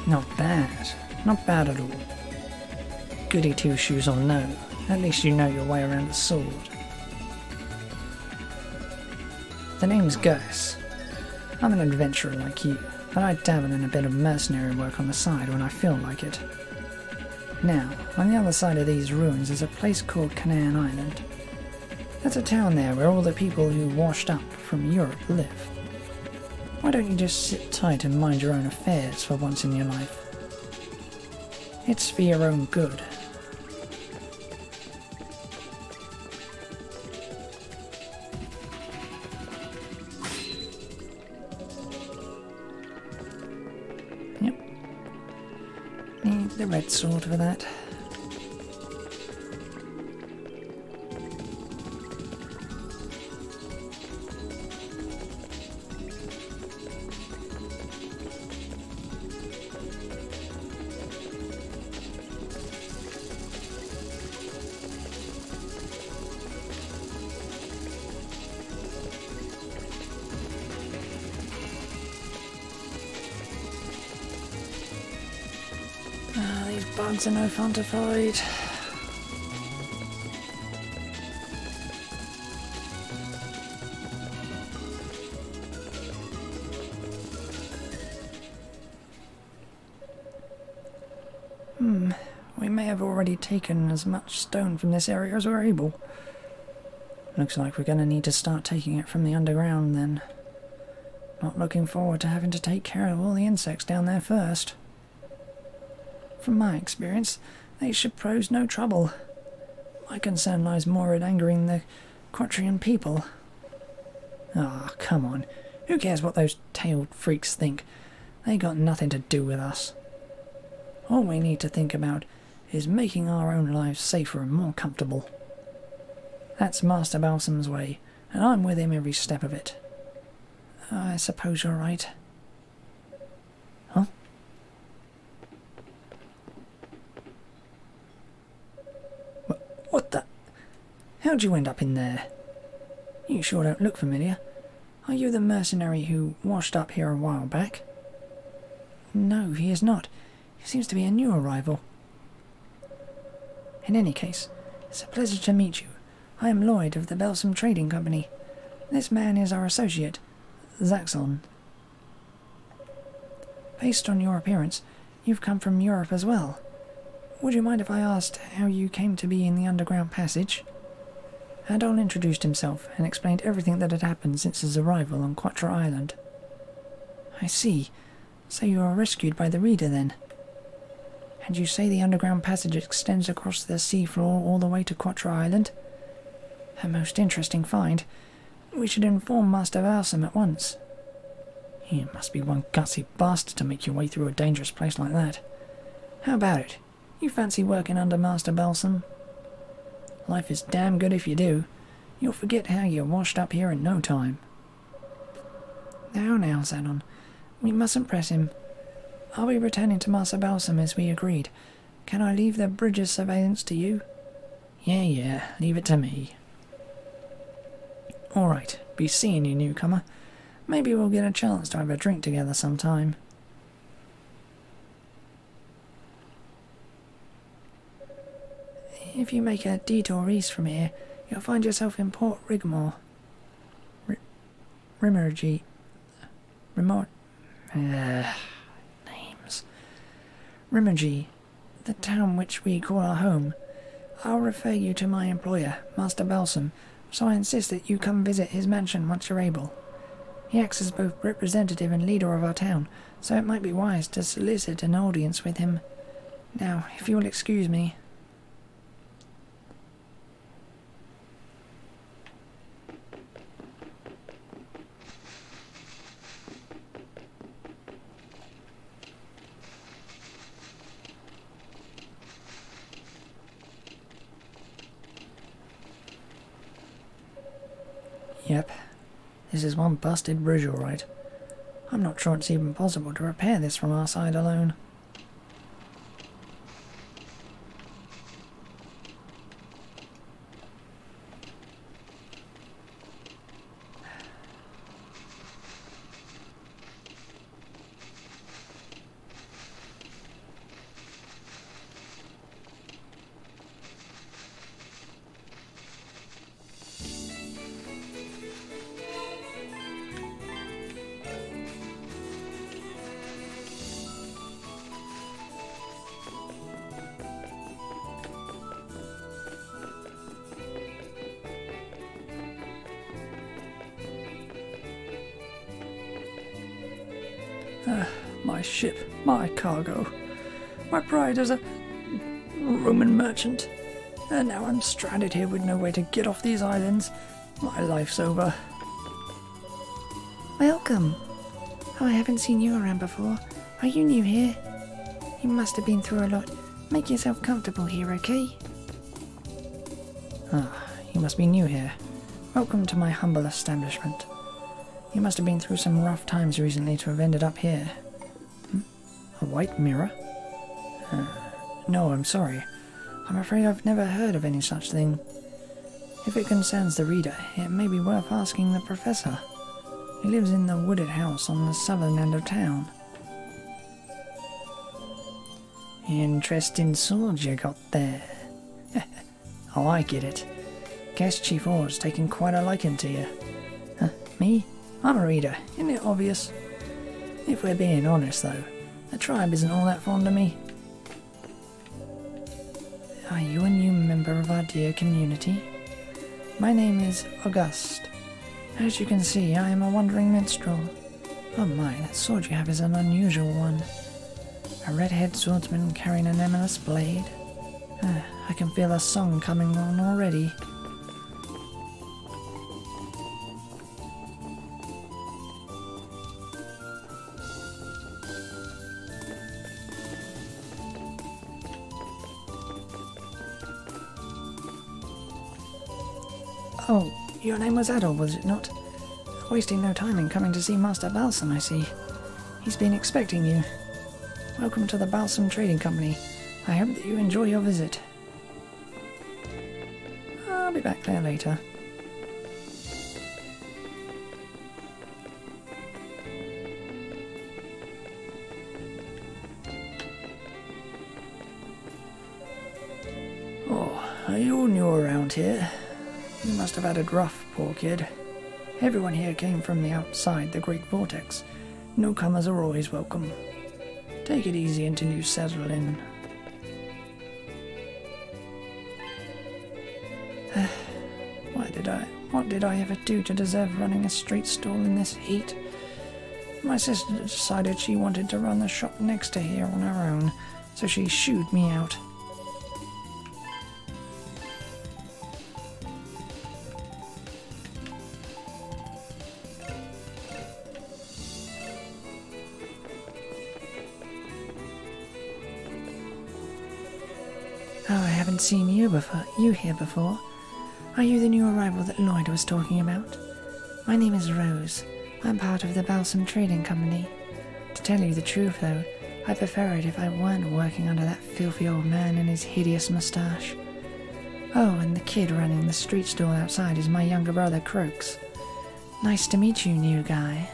S1: Not bad. Not bad at all. Goody two-shoes or no, at least you know your way around the sword. The name's Gus. I'm an adventurer like you, but I dabble in a bit of mercenary work on the side when I feel like it. Now, on the other side of these ruins is a place called Canaan Island. That's a town there where all the people who washed up from Europe live. Why don't you just sit tight and mind your own affairs for once in your life? It's for your own good. Yep. Need the red sword for that. These bugs are no fun to fight. We may have already taken as much stone from this area as we're able. Looks like we're going to need to start taking it from the underground then. Not looking forward to having to take care of all the insects down there first. From my experience, they should pose no trouble. My concern lies more in angering the Quatrian people. Ah, oh, come on. Who cares what those tailed freaks think? They got nothing to do with us. All we need to think about is making our own lives safer and more comfortable. That's Master Balsam's way, and I'm with him every step of it. I suppose you're right. Huh? What the? How'd you end up in there? You sure don't look familiar. Are you the mercenary who washed up here a while back? No, he is not. He seems to be a new arrival. In any case, it's a pleasure to meet you. I am Lloyd of the Balsam Trading Company. This man is our associate, Zaxxon. Based on your appearance, you've come from Europe as well. Would you mind if I asked how you came to be in the underground passage? Adol introduced himself and explained everything that had happened since his arrival on Quatra Island. I see. So you were rescued by the Reader then? And you say the underground passage extends across the seafloor all the way to Quatra Island? A most interesting find. We should inform Master Balsam at once. You must be one gutsy bastard to make your way through a dangerous place like that. How about it? You fancy working under Master Balsam? Life is damn good if you do. You'll forget how you washed up here in no time. Now, Xenon. We mustn't press him. I'll be returning to Master Balsam as we agreed. Can I leave the bridge's surveillance to you? Yeah, leave it to me. Alright, be seeing you, newcomer. Maybe we'll get a chance to have a drink together sometime. If you make a detour east from here, you'll find yourself in Port Rigmore. Rimmergy. Names. Rimmergy, the town which we call our home. I'll refer you to my employer, Master Balsam, so I insist that you come visit his mansion once you're able. He acts as both representative and leader of our town, so it might be wise to solicit an audience with him. Now, if you'll excuse me. Yep, this is one busted bridge all right. I'm not sure it's even possible to repair this from our side alone. My ship, my cargo, my pride as a Roman merchant. And now I'm stranded here with no way to get off these islands. My life's over.
S2: Welcome. Oh, I haven't seen you around before. Are you new here? You must have been through a lot. Make yourself comfortable here, okay?
S1: Ah, you must be new here. Welcome to my humble establishment. You must have been through some rough times recently to have ended up here. A white mirror? No, I'm sorry. I'm afraid I've never heard of any such thing. If it concerns the reader, it may be worth asking the professor. He lives in the wooded house on the southern end of town. Interesting sword you got there. Oh, I get it. Guess Chief Orr's taken quite a liking to you. Me? I'm a reader, isn't it obvious? If we're being honest, though, the tribe isn't all that fond of me. Are you a new member of our dear community? My name is Auguste. As you can see, I am a wandering minstrel. Oh my, that sword you have is an unusual one. A red-haired swordsman carrying an enormous blade. I can feel a song coming on already. Oh, your name was Adol, was it not? Wasting no time in coming to see Master Balsam, I see. He's been expecting you. Welcome to the Balsam Trading Company. I hope that you enjoy your visit. I'll be back there later. Oh, are you all new around here? You must have had it rough, poor kid. Everyone here came from the outside the Great Vortex. Newcomers are always welcome. Take it easy until you settle in. What did I ever do to deserve running a street stall in this heat? My sister decided she wanted to run the shop next to here on her own, so she shooed me out. Oh, I haven't seen you here before. Are you the new arrival that Lloyd was talking about? My name is Rose.
S2: I'm part of the Balsam Trading Company. To tell you the truth, though, I prefer it if I weren't working under that filthy old man and his hideous moustache. Oh, and the kid running the street stall outside is my younger brother, Croaks. Nice to meet you, new guy.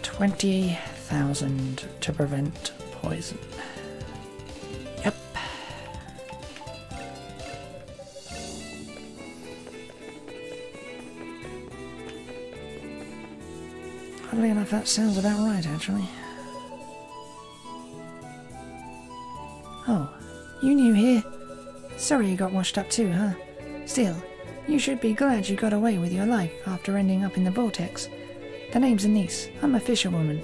S2: $20,000 to prevent poison. Yep. Oddly enough, that sounds about right, actually. Oh, you new here? Sorry you got washed up too, huh? Still, you should be glad you got away with your life after ending up in the vortex. The name's Anise. I'm a fisherwoman.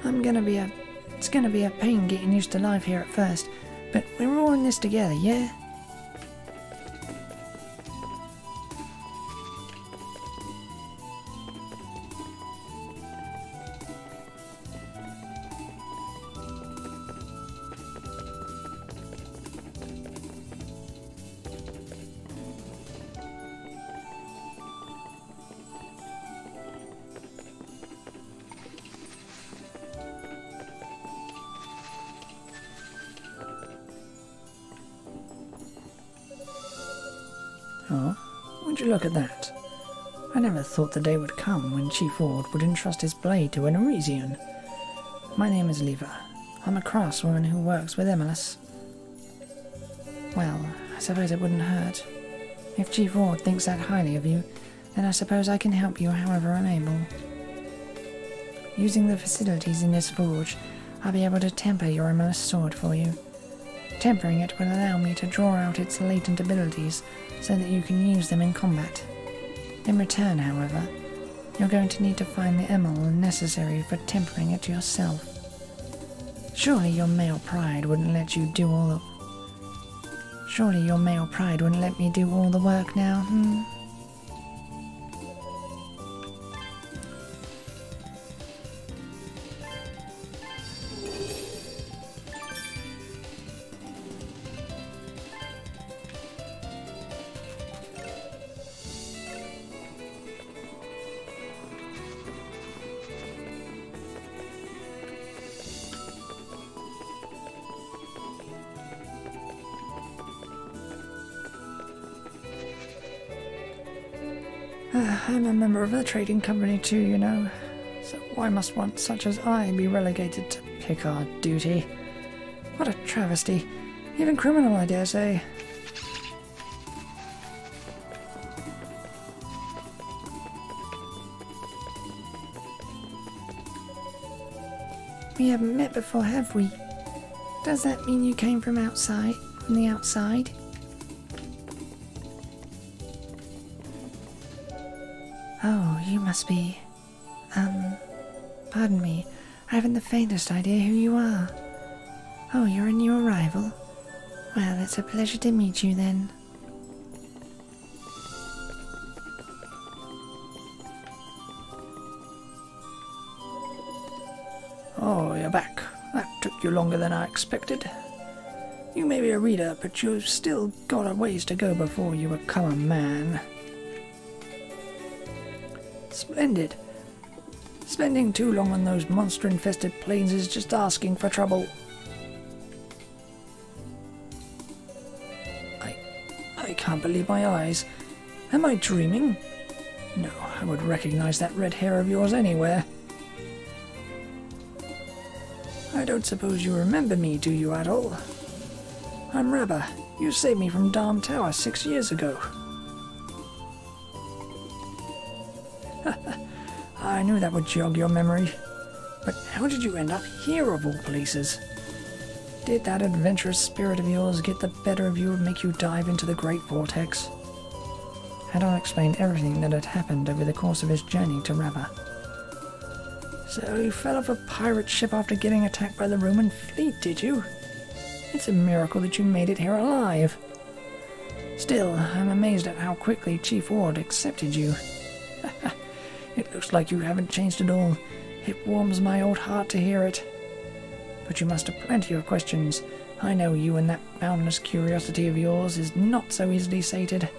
S2: It's gonna be a pain getting used to life here at first, but we're all in this together, yeah?
S1: Oh, would you look at that? I never thought the day would come when Chief Ward would entrust his blade to an Arisian. My name is Leva. I'm a craftswoman who works with Emilis. Well, I suppose it wouldn't hurt. If Chief Ward thinks that highly of you, then I suppose I can help you however I'm able. Using the facilities in this forge, I'll be able to temper your Emilis sword for you. Tempering it will allow me to draw out its latent abilities so that you can use them in combat. In return, however, you're going to need to find the emerald necessary for tempering it yourself. Surely your male pride wouldn't let you do all the... Surely your male pride wouldn't let me do all the work now, hmm? I'm a member of the trading company too, you know. So why must one such as I be relegated to Picard duty? What a travesty. Even criminal, I dare say.
S2: We haven't met before, have we? Does that mean you came from outside? From the outside? Oh, you must be... pardon me. I haven't the faintest idea who you are. Oh, you're a new arrival? Well, it's a pleasure to meet you then.
S1: Oh, you're back. That took you longer than I expected. You may be a reader, but you've still got a ways to go before you become a man. Splendid. Spending too long on those monster-infested plains is just asking for trouble. I can't believe my eyes. Am I dreaming? No, I would recognize that red hair of yours anywhere. I don't suppose you remember me, do you, at all? I'm Rabba. You saved me from Darm Tower 6 years ago. I knew that would jog your memory. But how did you end up here of all places? Did that adventurous spirit of yours get the better of you and make you dive into the Great Vortex? Hadon explained everything that had happened over the course of his journey to Rabba. So you fell off a pirate ship after getting attacked by the Roman fleet, did you? It's a miracle that you made it here alive. Still, I'm amazed at how quickly Chief Ward accepted you. It looks like you haven't changed at all. It warms my old heart to hear it. but you must have plenty of questions. I know you, and that boundless curiosity of yours is not so easily sated.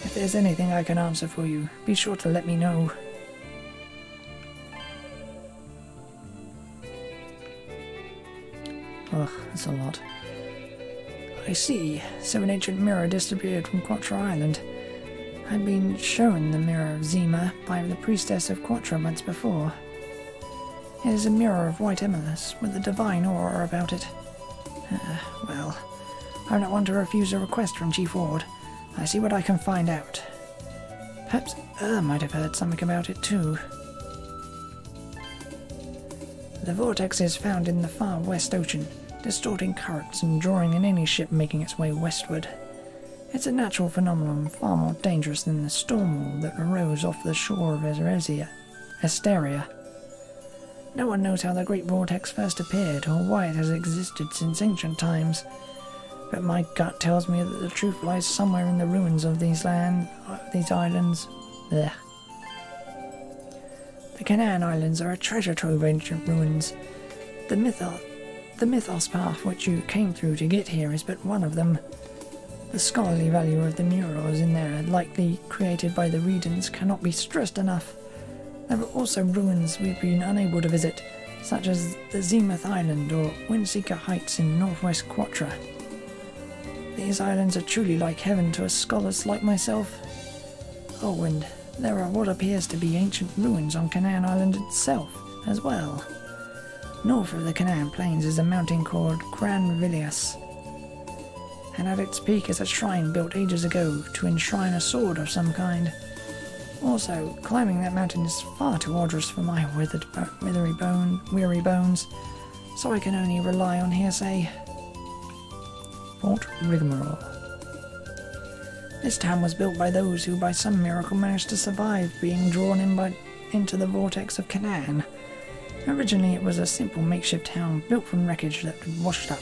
S1: If there's anything I can answer for you, be sure to let me know. Ugh, that's a lot. I see. So an ancient mirror disappeared from Quattro Island. I'd been shown the mirror of Zima by the priestess of Quattro months before. It is a mirror of white emeralds with a divine aura about it. Well, I'm not one to refuse a request from Chief Ward. I see what I can find out. Perhaps might have heard something about it too. The vortex is found in the far west ocean, distorting currents and drawing in any ship making its way westward. It's a natural phenomenon far more dangerous than the storm wall that arose off the shore of Esteria. No one knows how the Great Vortex first appeared or why it has existed since ancient times, but my gut tells me that the truth lies somewhere in the ruins of these islands. Blech. The Canaan Islands are a treasure trove of ancient ruins. The mythos path which you came through to get here is but one of them. The scholarly value of the murals in there, likely created by the Redans, cannot be stressed enough. There are also ruins we've been unable to visit, such as the Zenith Island or Windseeker Heights in northwest Quattro. These islands are truly like heaven to us scholars like myself. Oh, and there are what appears to be ancient ruins on Canaan Island itself, as well. North of the Canaan Plains is a mountain called Gran Villas, and at its peak is a shrine built ages ago to enshrine a sword of some kind. Also, climbing that mountain is far too arduous for my weary bones, so I can only rely on hearsay. Fort Rigmarole. This town was built by those who by some miracle managed to survive being drawn into the vortex of Canaan. Originally it was a simple makeshift town built from wreckage that had washed up.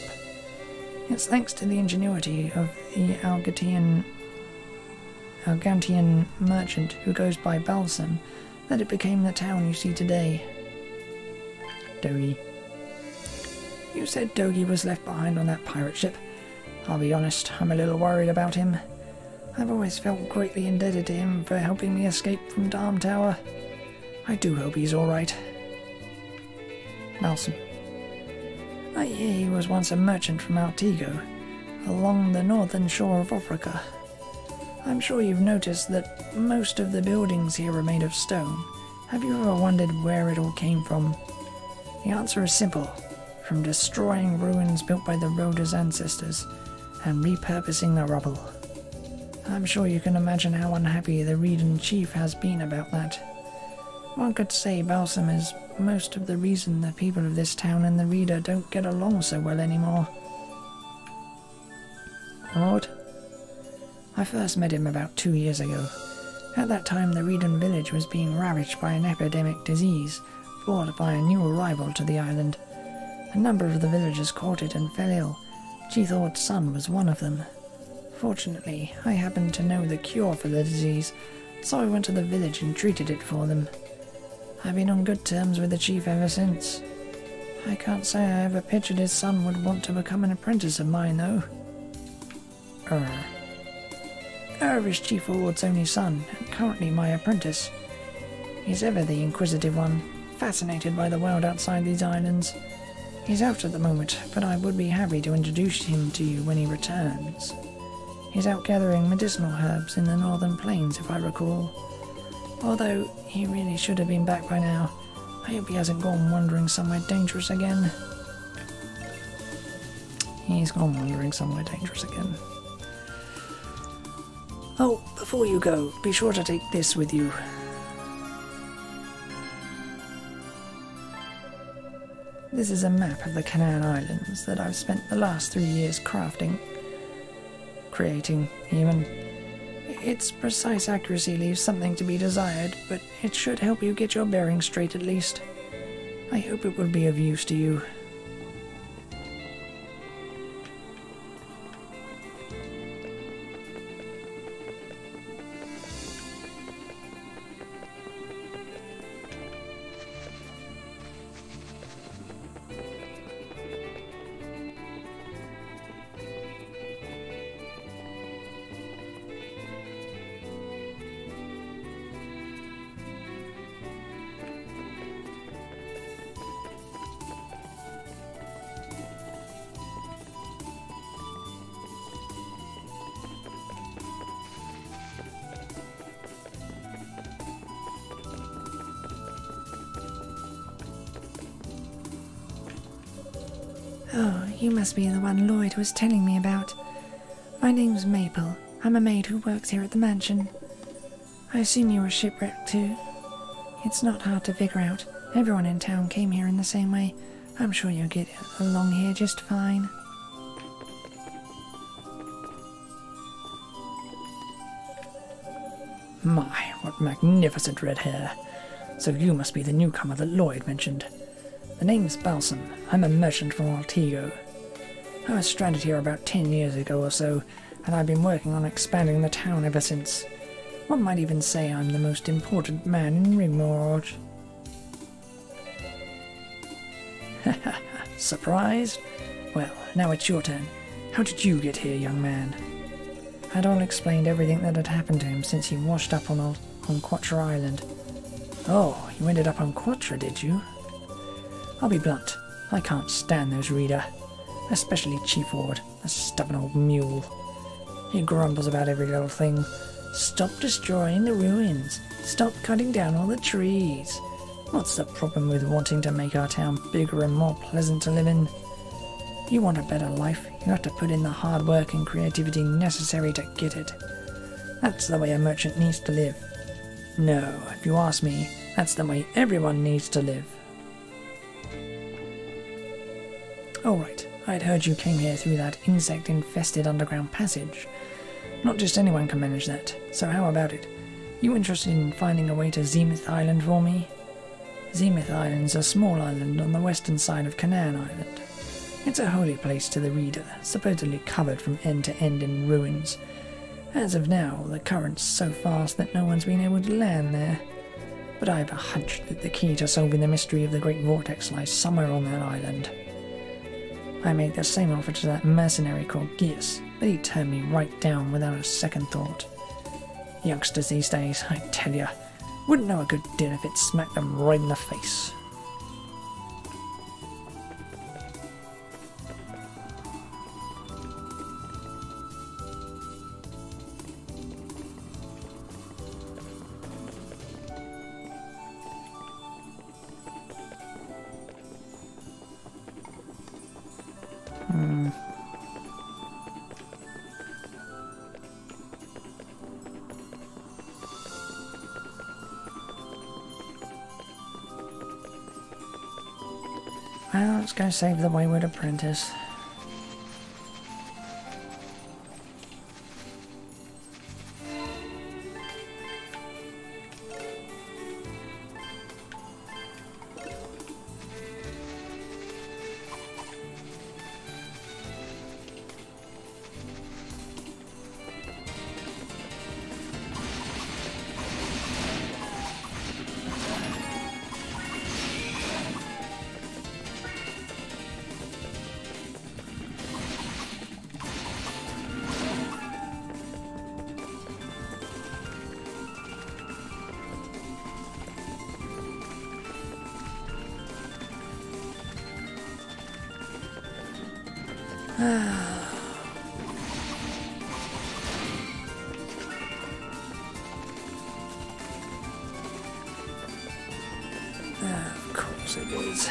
S1: It's thanks to the ingenuity of the Algantian merchant who goes by Balsam that it became the town you see today. Dogi. You said Dogi was left behind on that pirate ship. I'll be honest, I'm a little worried about him. I've always felt greatly indebted to him for helping me escape from Darm Tower. I do hope he's alright. Balsam. I hear he was once a merchant from Altigo, along the northern shore of Africa. I'm sure you've noticed that most of the buildings here are made of stone. Have you ever wondered where it all came from? The answer is simple. From destroying ruins built by the Rhoda's ancestors and repurposing the rubble. I'm sure you can imagine how unhappy the Redan chief has been about that. One could say Balsam is most of the reason the people of this town and the Reda don't get along so well anymore. Lord? I first met him about 2 years ago. At that time the Redan village was being ravaged by an epidemic disease brought by a new arrival to the island. A number of the villagers caught it and fell ill. Chief Lord's son was one of them. Fortunately, I happened to know the cure for the disease, so I went to the village and treated it for them. I've been on good terms with the chief ever since. I can't say I ever pictured his son would want to become an apprentice of mine, though. Irv is Chief Ward's only son, and currently my apprentice. He's ever the inquisitive one, fascinated by the world outside these islands. He's out at the moment, but I would be happy to introduce him to you when he returns. He's out gathering medicinal herbs in the northern plains, if I recall. Although he really should have been back by now. I hope he hasn't gone wandering somewhere dangerous again. He's gone wandering somewhere dangerous again. Oh, before you go, be sure to take this with you. This is a map of the Canaan Islands that I've spent the last 3 years creating even. Its precise accuracy leaves something to be desired, but it should help you get your bearings straight at least. I hope it will be of use to you.
S2: you must be the one Lloyd was telling me about. My name's Maple. I'm a maid who works here at the mansion. I assume you were shipwrecked too. It's not hard to figure out. Everyone in town came here in the same way. I'm sure you'll get along here just fine.
S1: My, what magnificent red hair. So you must be the newcomer that Lloyd mentioned. The name's Balsam. I'm a merchant from Altigo. I was stranded here about 10 years ago or so, and I've been working on expanding the town ever since. One might even say I'm the most important man in Rigmorge. Surprised? Well, now it's your turn. How did you get here, young man? I'd all explained everything that had happened to him since he washed up on Quatra Island. Oh, you ended up on Quatra, did you? I'll be blunt. I can't stand those Reader. Especially Chief Ward, a stubborn old mule. He grumbles about every little thing. Stop destroying the ruins. Stop cutting down all the trees. What's the problem with wanting to make our town bigger and more pleasant to live in? You want a better life, you have to put in the hard work and creativity necessary to get it. That's the way a merchant needs to live. No, if you ask me, that's the way everyone needs to live. Oh right, I'd heard you came here through that insect-infested underground passage. Not just anyone can manage that, so how about it? You interested in finding a way to Zenith Island for me? Zenith Island's a small island on the western side of Canaan Island. It's a holy place to the Reader, supposedly covered from end to end in ruins. As of now, the current's so fast that no one's been able to land there. But I have a hunch that the key to solving the mystery of the Great Vortex lies somewhere on that island. I made the same offer to that mercenary called Gears, but he turned me right down without a second thought. Youngsters these days, I tell ya, wouldn't know a good deal if it smacked them right in the face. Well, let's go save the wayward apprentice. Of course it is.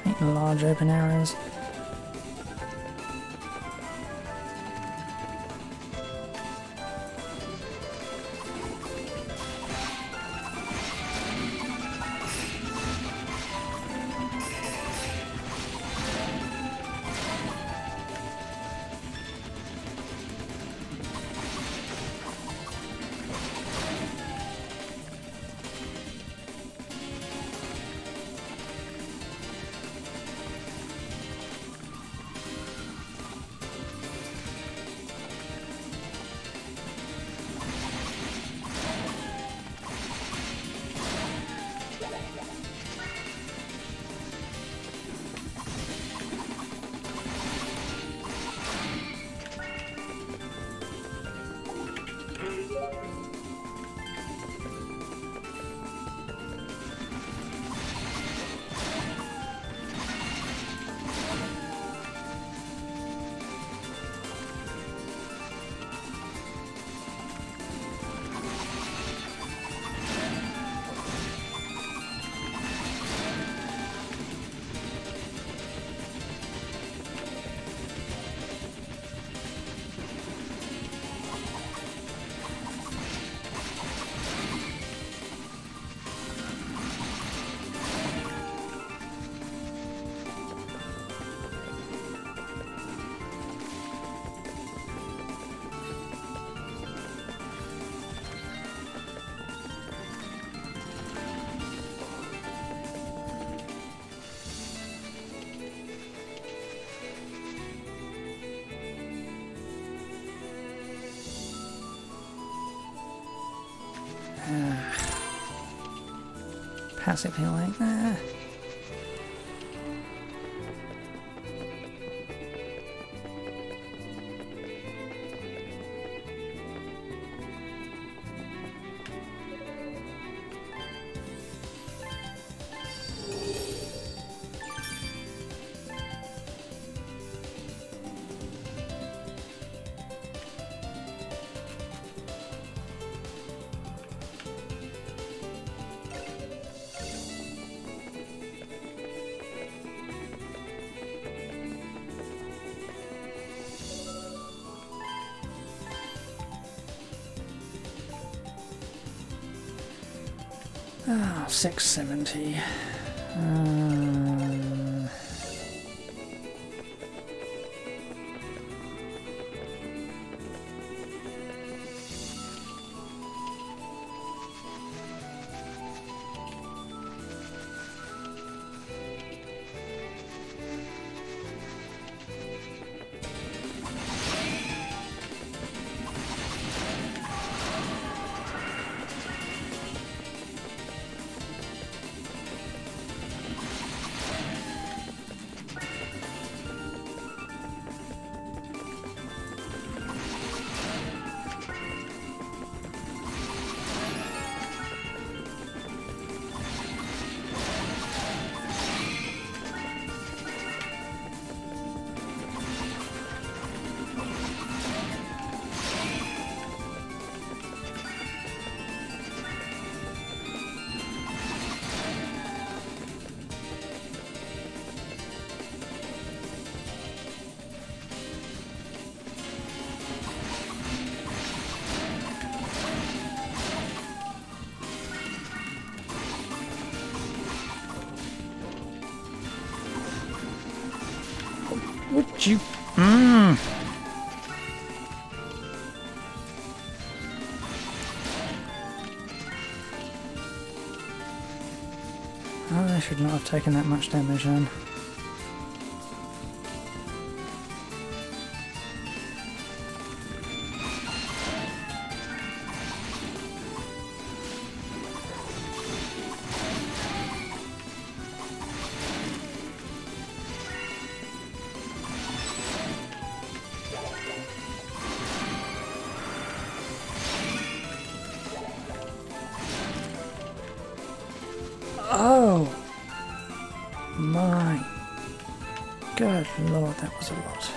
S1: Ain't large open areas. Passive healing. Nah. Ah, 670. Would you? I should not have taken that much damage then. Oh my good lord, that was a lot.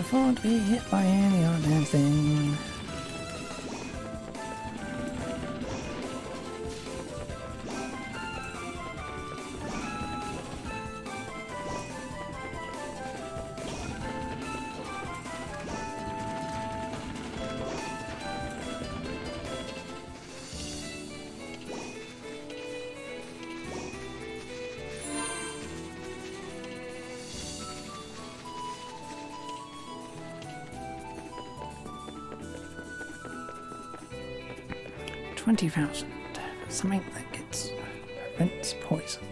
S1: afford to be hit by any odd damn thing. $20,000. Something that prevents poison.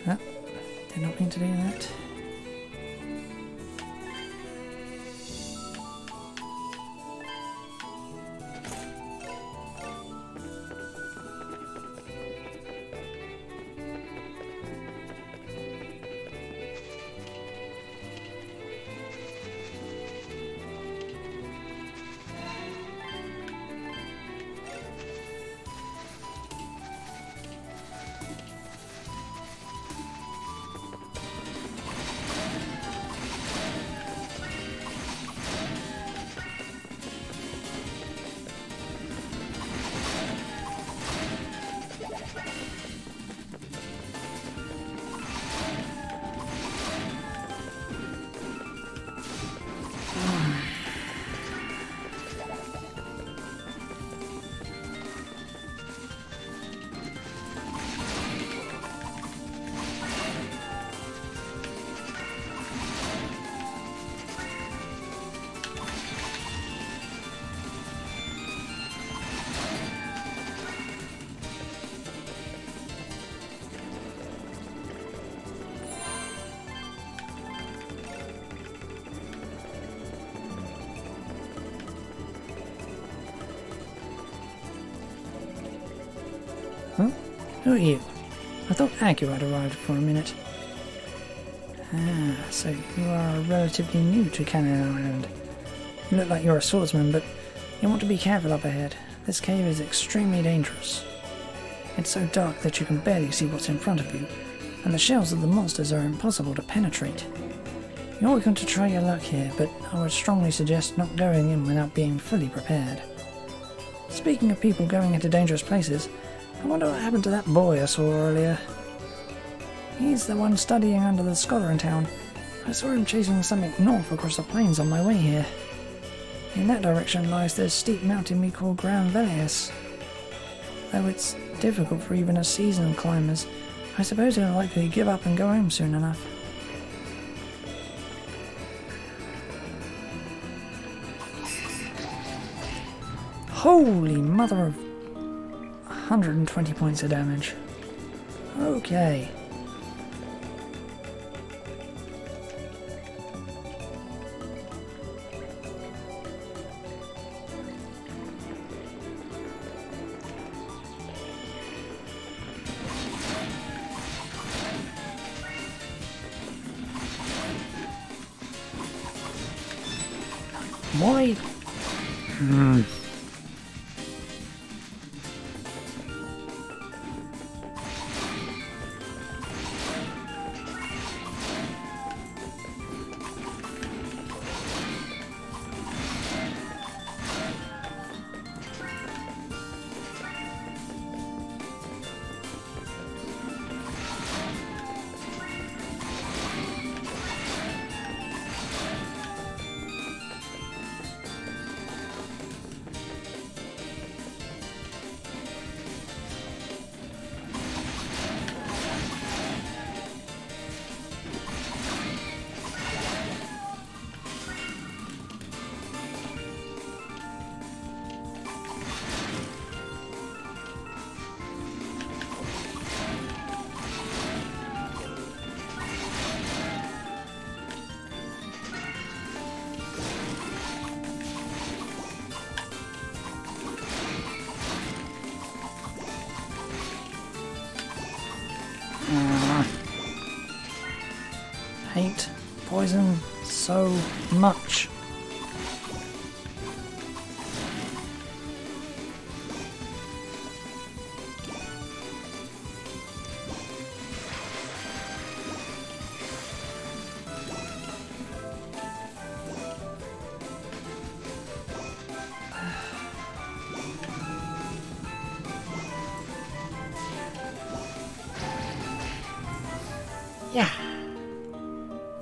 S1: Oh, did not mean to do that. Huh? Who are you? I thought Agu had arrived for a minute. Ah, so you are relatively new to Cannon Island. You look like you're a swordsman, but you want to be careful up ahead. This cave is extremely dangerous. It's so dark that you can barely see what's in front of you, and the shells of the monsters are impossible to penetrate. You're welcome to try your luck here, but I would strongly suggest not going in without being fully prepared. Speaking of people going into dangerous places, I wonder what happened to that boy I saw earlier. He's the one studying under the scholar in town. I saw him chasing something north across the plains on my way here. In that direction lies the steep mountain we call Gran Velias. Though it's difficult for even a seasoned climbers, I suppose he'll likely give up and go home soon enough. Holy mother of 120 points of damage. Okay. Why? Hate poison so much.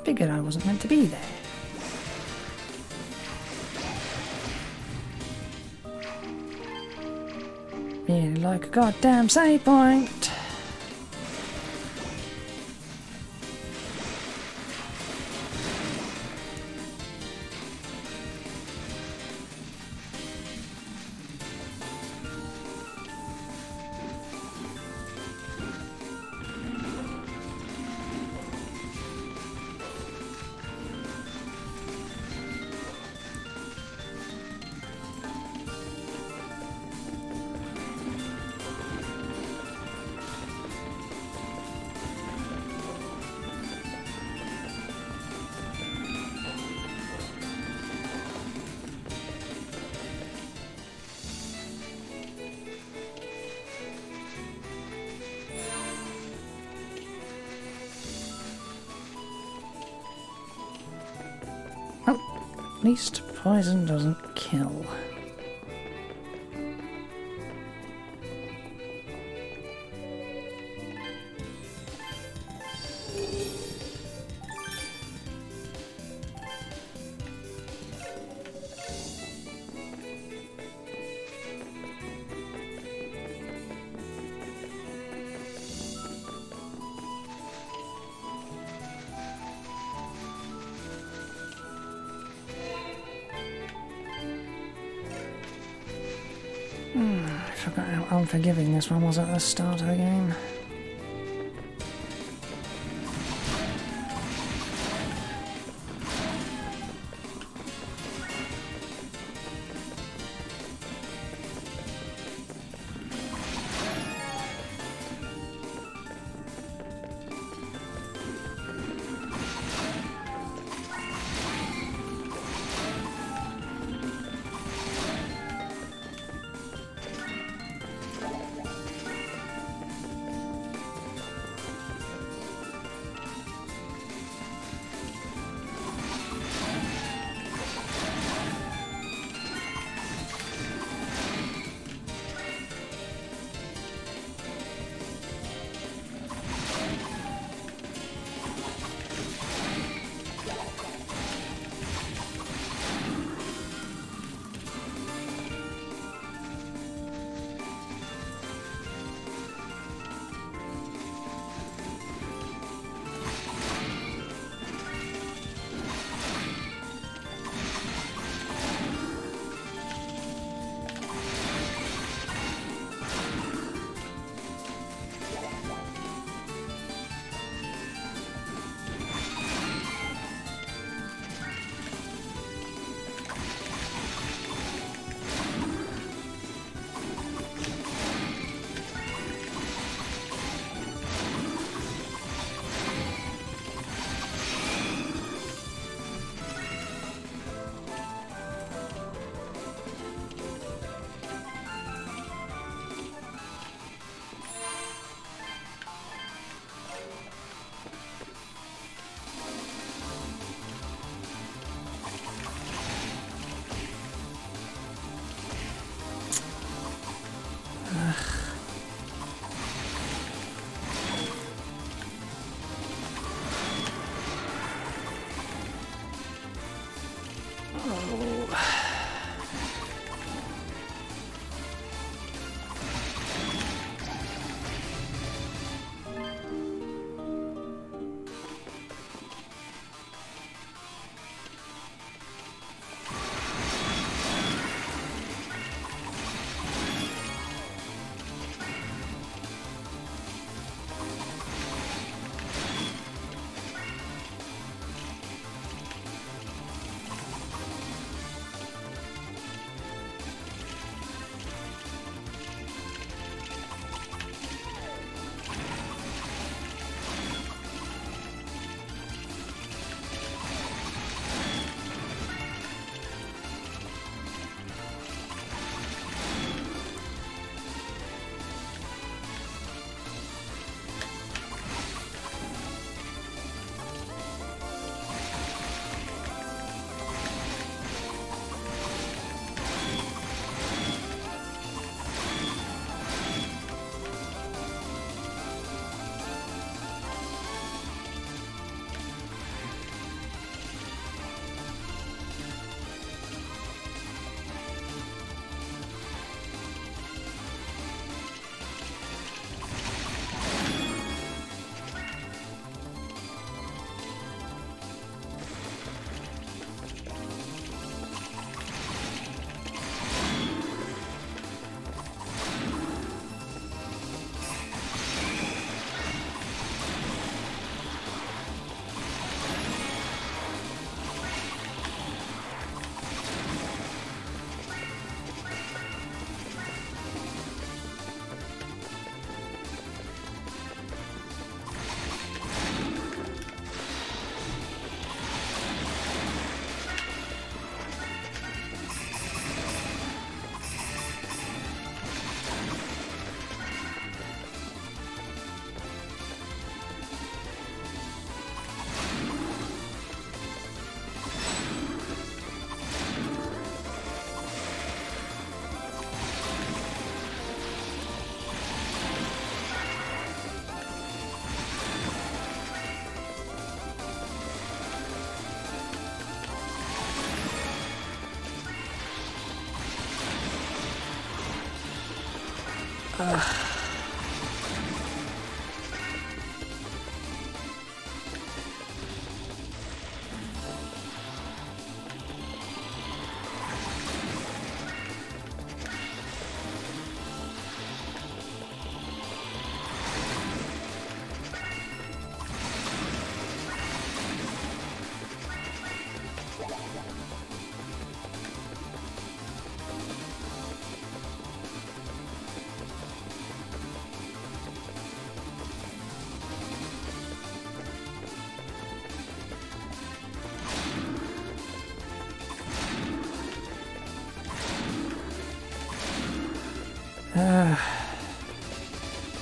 S1: Figured I wasn't meant to be there. Really like a goddamn save point. At least poison doesn't kill. I forgot how unforgiving this one was at the start of the game.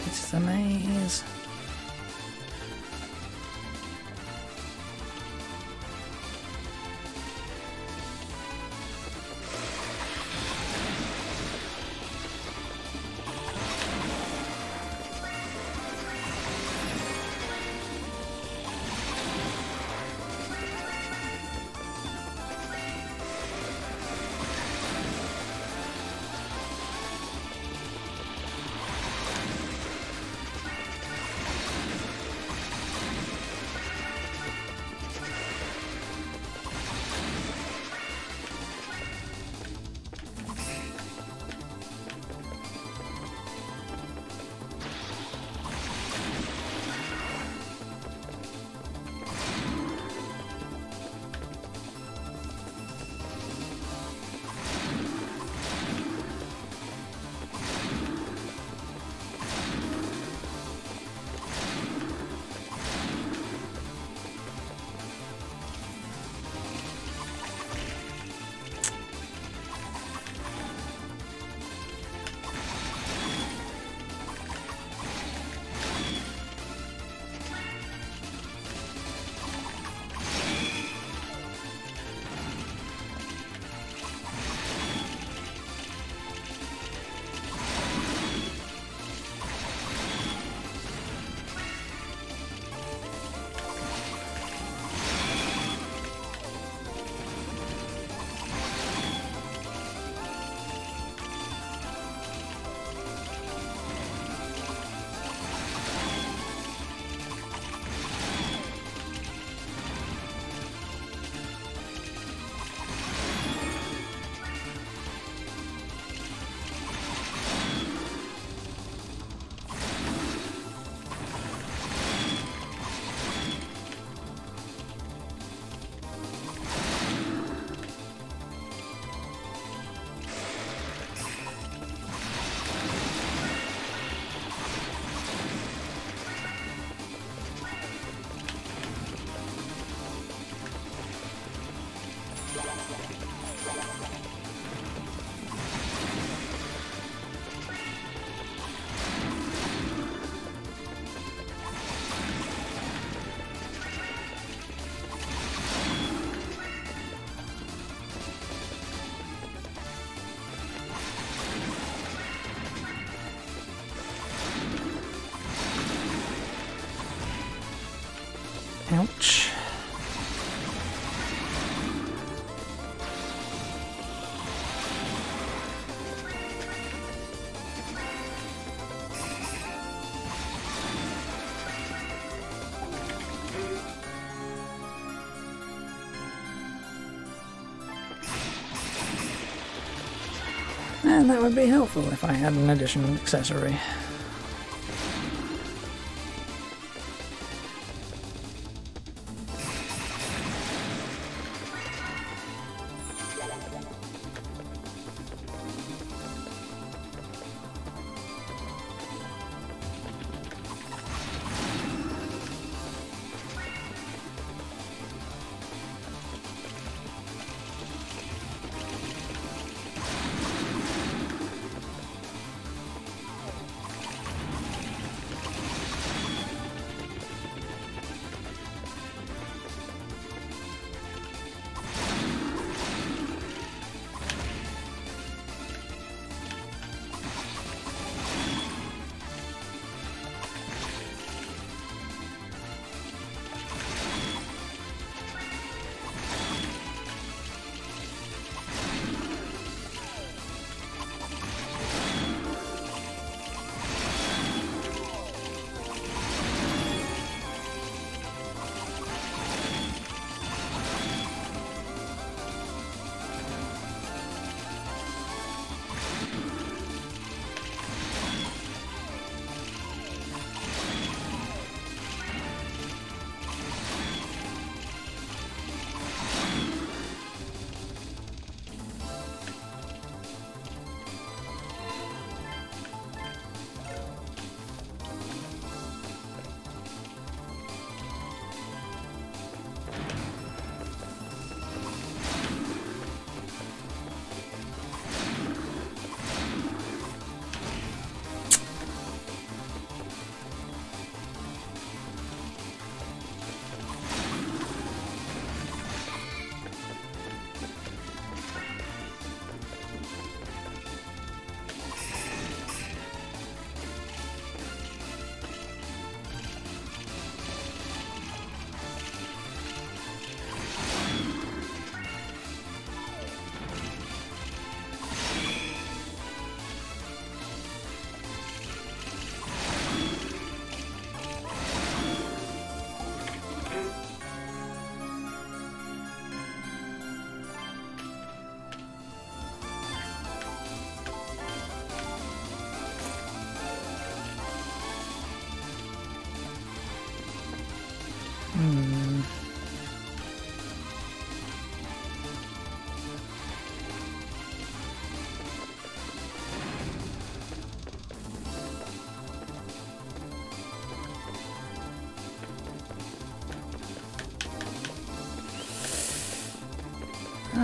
S1: It's the maze. Ouch. And that would be helpful if I had an additional accessory.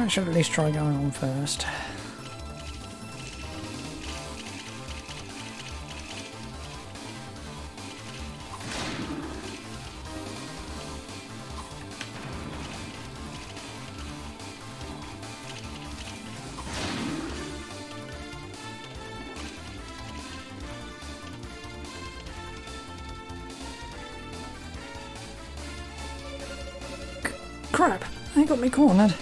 S1: I should at least try going on first. Crap! They got me cornered.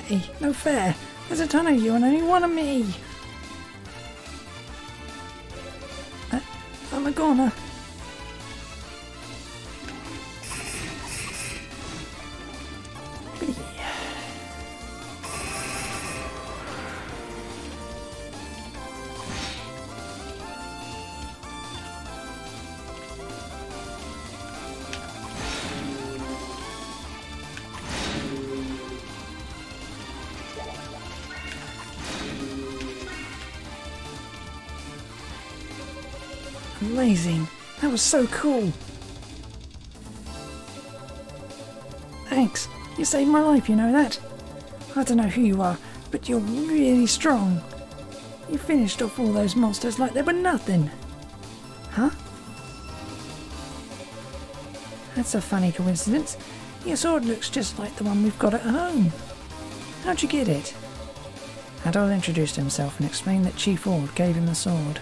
S1: Hey, no fair. There's a ton of you and only one of me. I'm a goner. Amazing. That was so cool. Thanks. You saved my life, you know that? I don't know who you are, but you're really strong. You finished off all those monsters like they were nothing. Huh? That's a funny coincidence. Your sword looks just like the one we've got at home. How'd you get it? Adol introduced himself and explained that Chief Ord gave him the sword.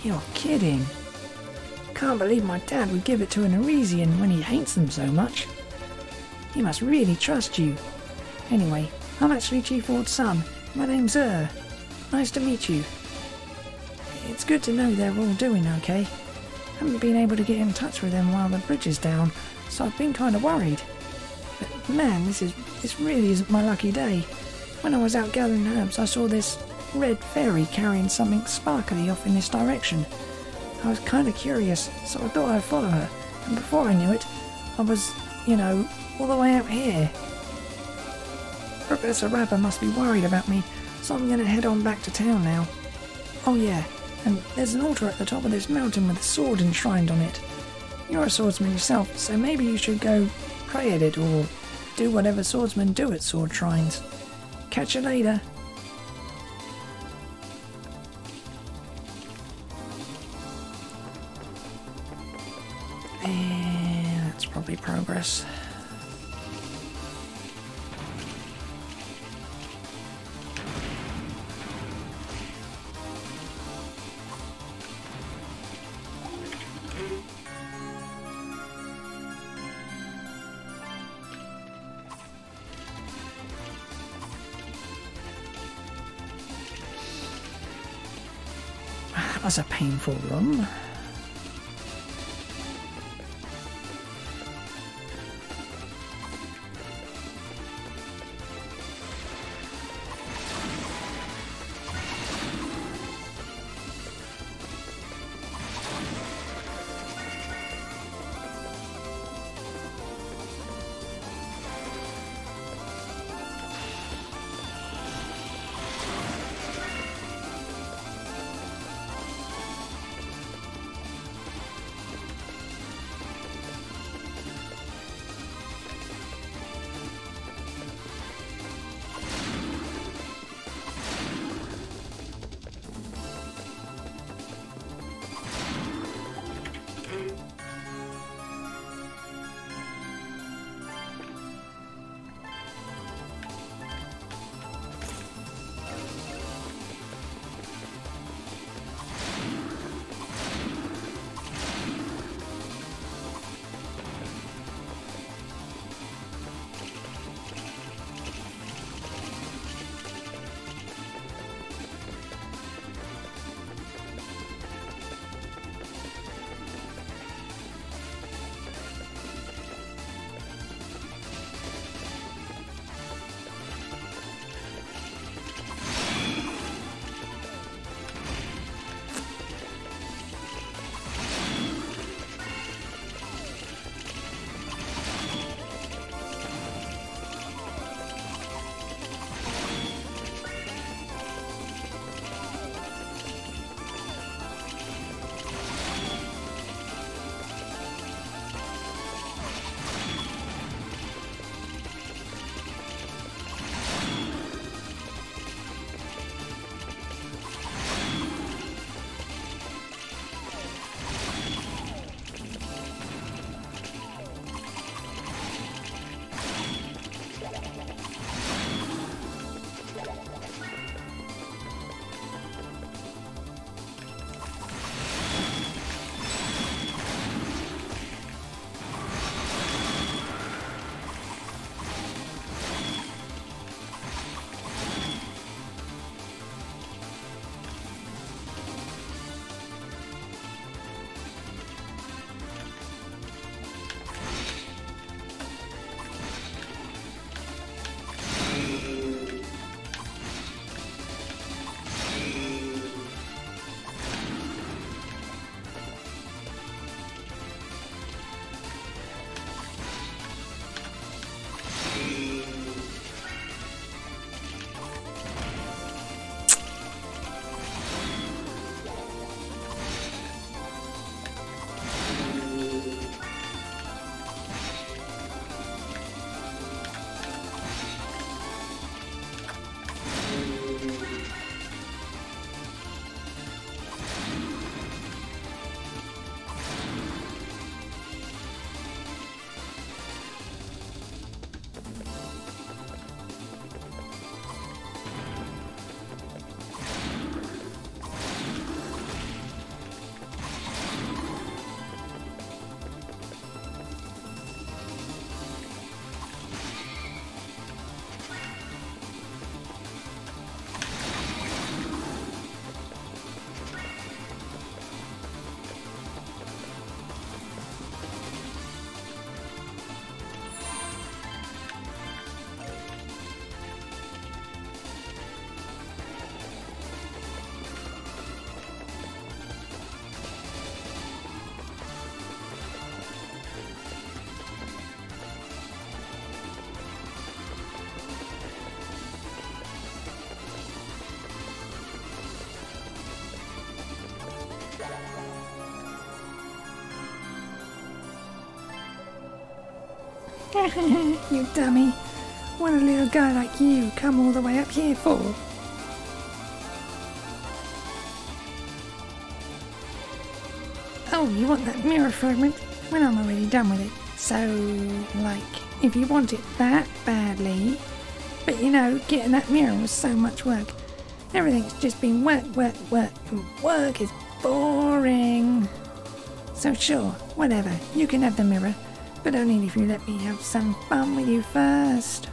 S1: You're kidding. Can't believe my dad would give it to an Arisian when he hates them so much. He must really trust you. Anyway, I'm actually Chief Ord's son. My name's Nice to meet you. It's good to know they're all doing okay. Haven't been able to get in touch with them while the bridge is down, so I've been kind of worried. But man, this really isn't my lucky day. When I was out gathering herbs, I saw this red fairy carrying something sparkly off in this direction. I was kind of curious, so I thought I'd follow her, and before I knew it, I was, all the way out here. Professor Rapper must be worried about me, so I'm going to head on back to town now. Oh yeah, and there's an altar at the top of this mountain with a sword enshrined on it. You're a swordsman yourself, so maybe you should go pray at it, or do whatever swordsmen do at sword shrines. Catch you later. That's probably progress. That was a painful run.
S2: You dummy. What a little guy like you come all the way up here for? Oh, you want that mirror fragment? Well, I'm already done with it. So, like, if you want it that badly... But you know, getting that mirror was so much work. Everything's just been work, work, work, and work is boring. So sure, whatever, you can have the mirror, but only if you let me have some fun with you first.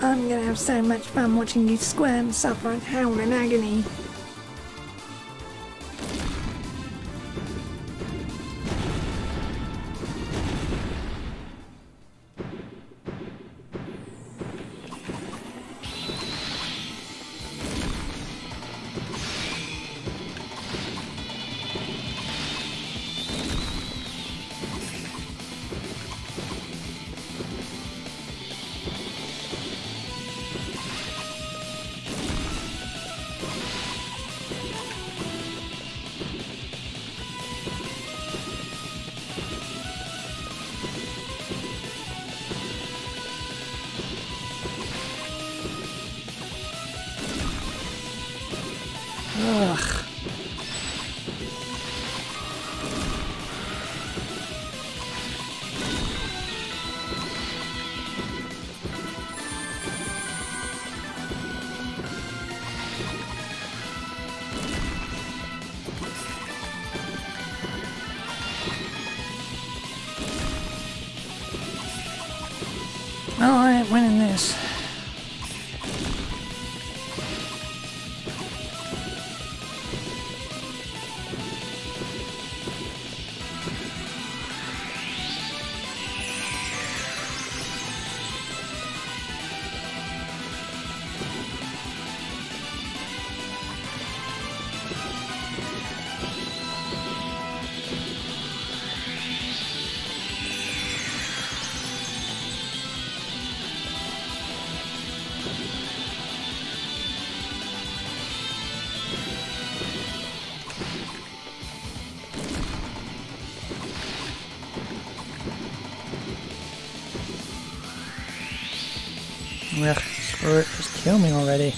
S2: I'm gonna have so much fun watching you squirm, suffer and howl in agony. Ugh. Well, I ain't winning this. Ugh, screw it, just kill me already.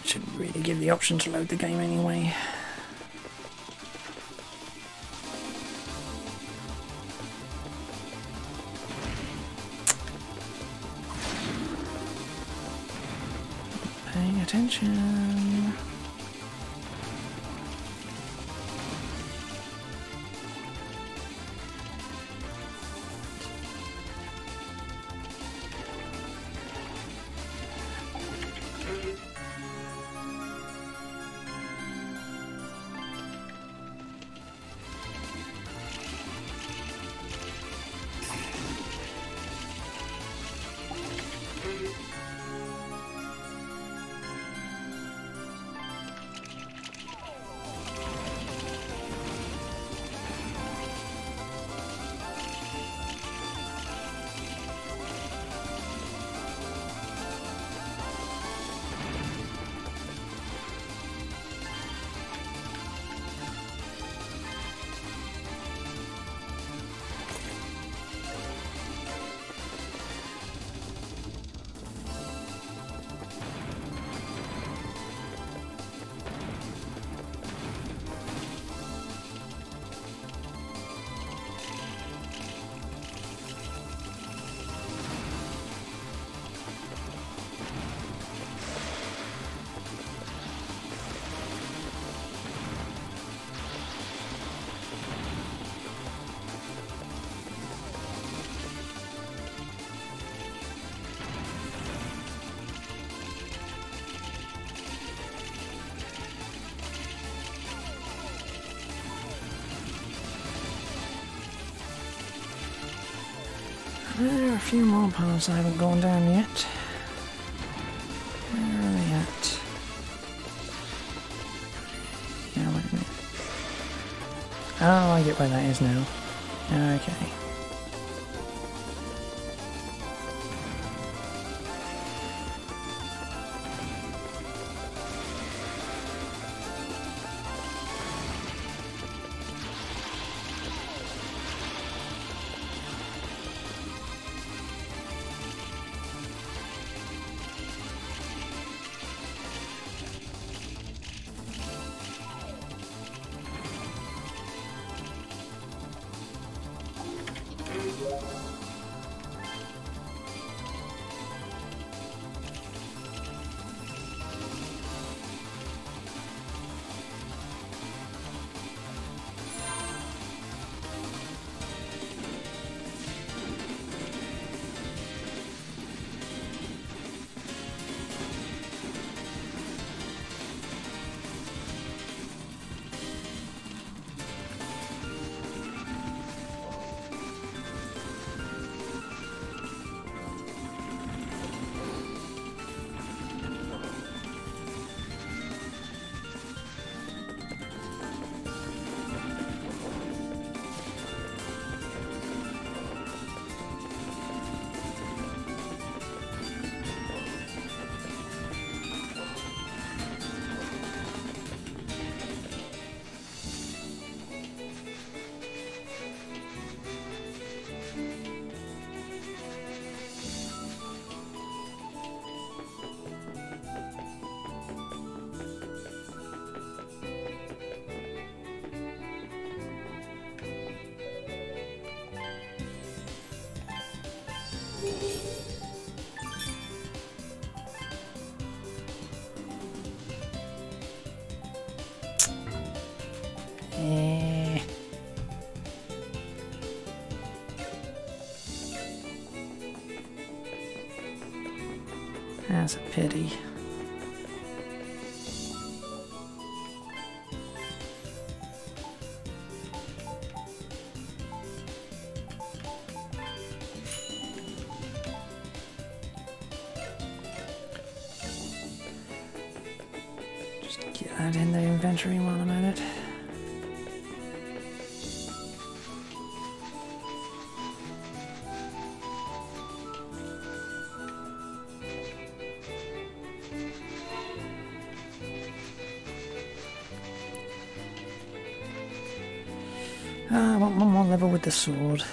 S2: Shouldn't really give the option to load the game anyway. Paying attention. There are a few more paths I haven't gone down yet. Where are they at? Yeah, wait a minute.
S1: Oh, I get where that is now. Okay. That's a pity. Just get that in the inventory while I'm at it. I want one more level with the sword.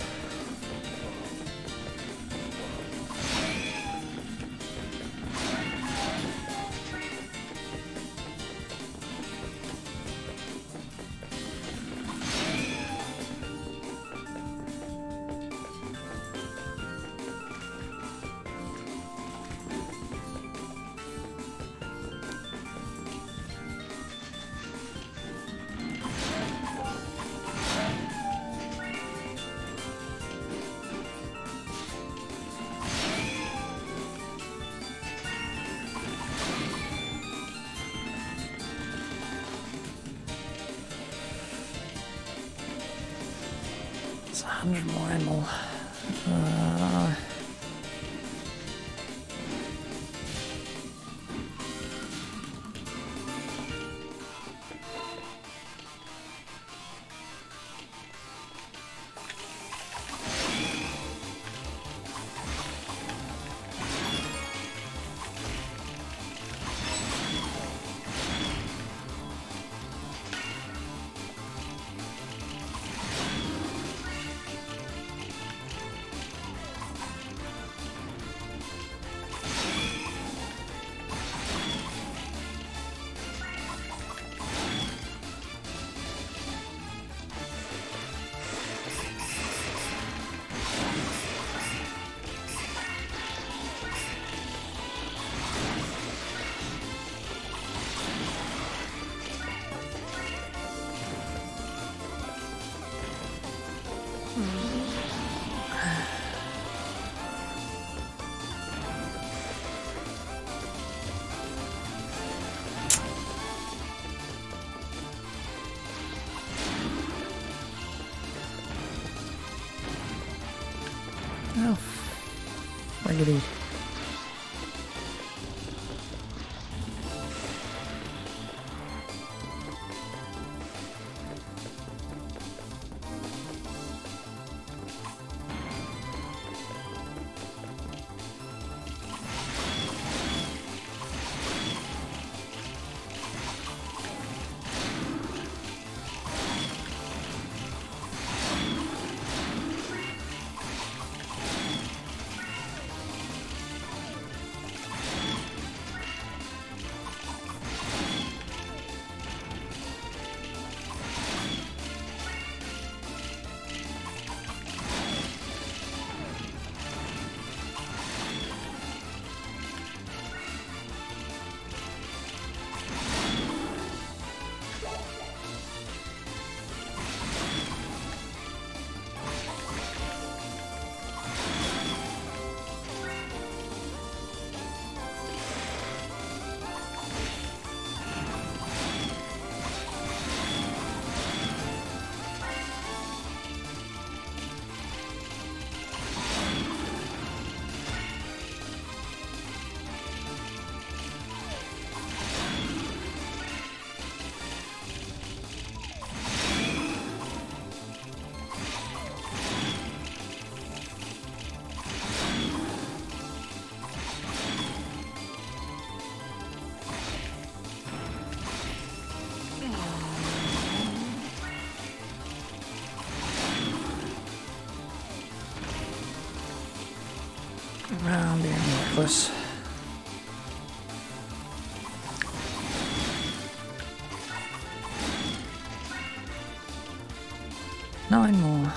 S1: It's 100 more ammo. Oh, riggedy. I'm being reckless. 9 more.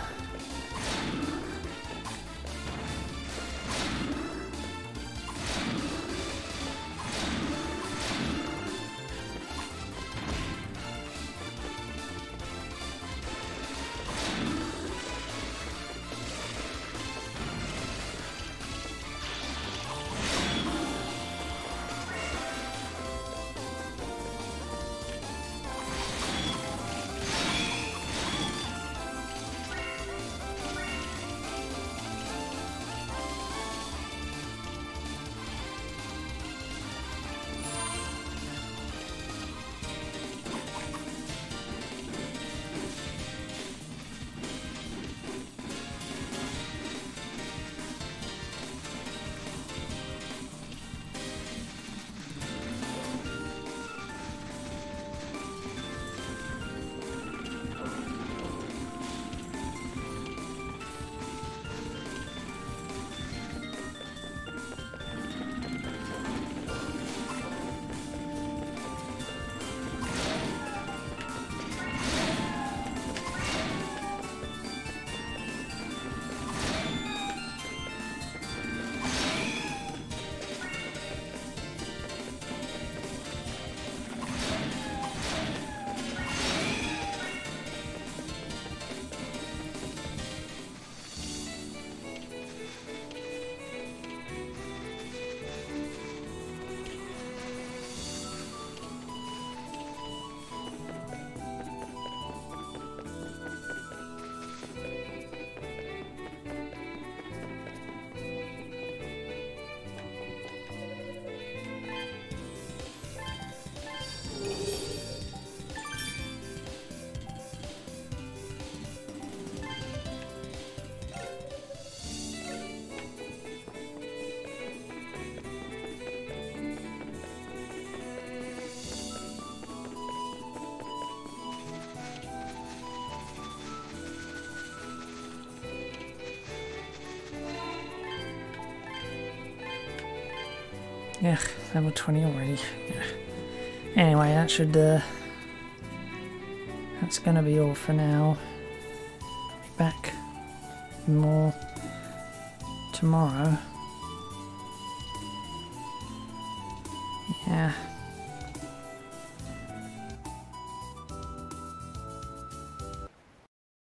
S1: Yeah, level 20 already. Yeah. Anyway, that should, that's gonna be all for now. Be back more tomorrow. Yeah.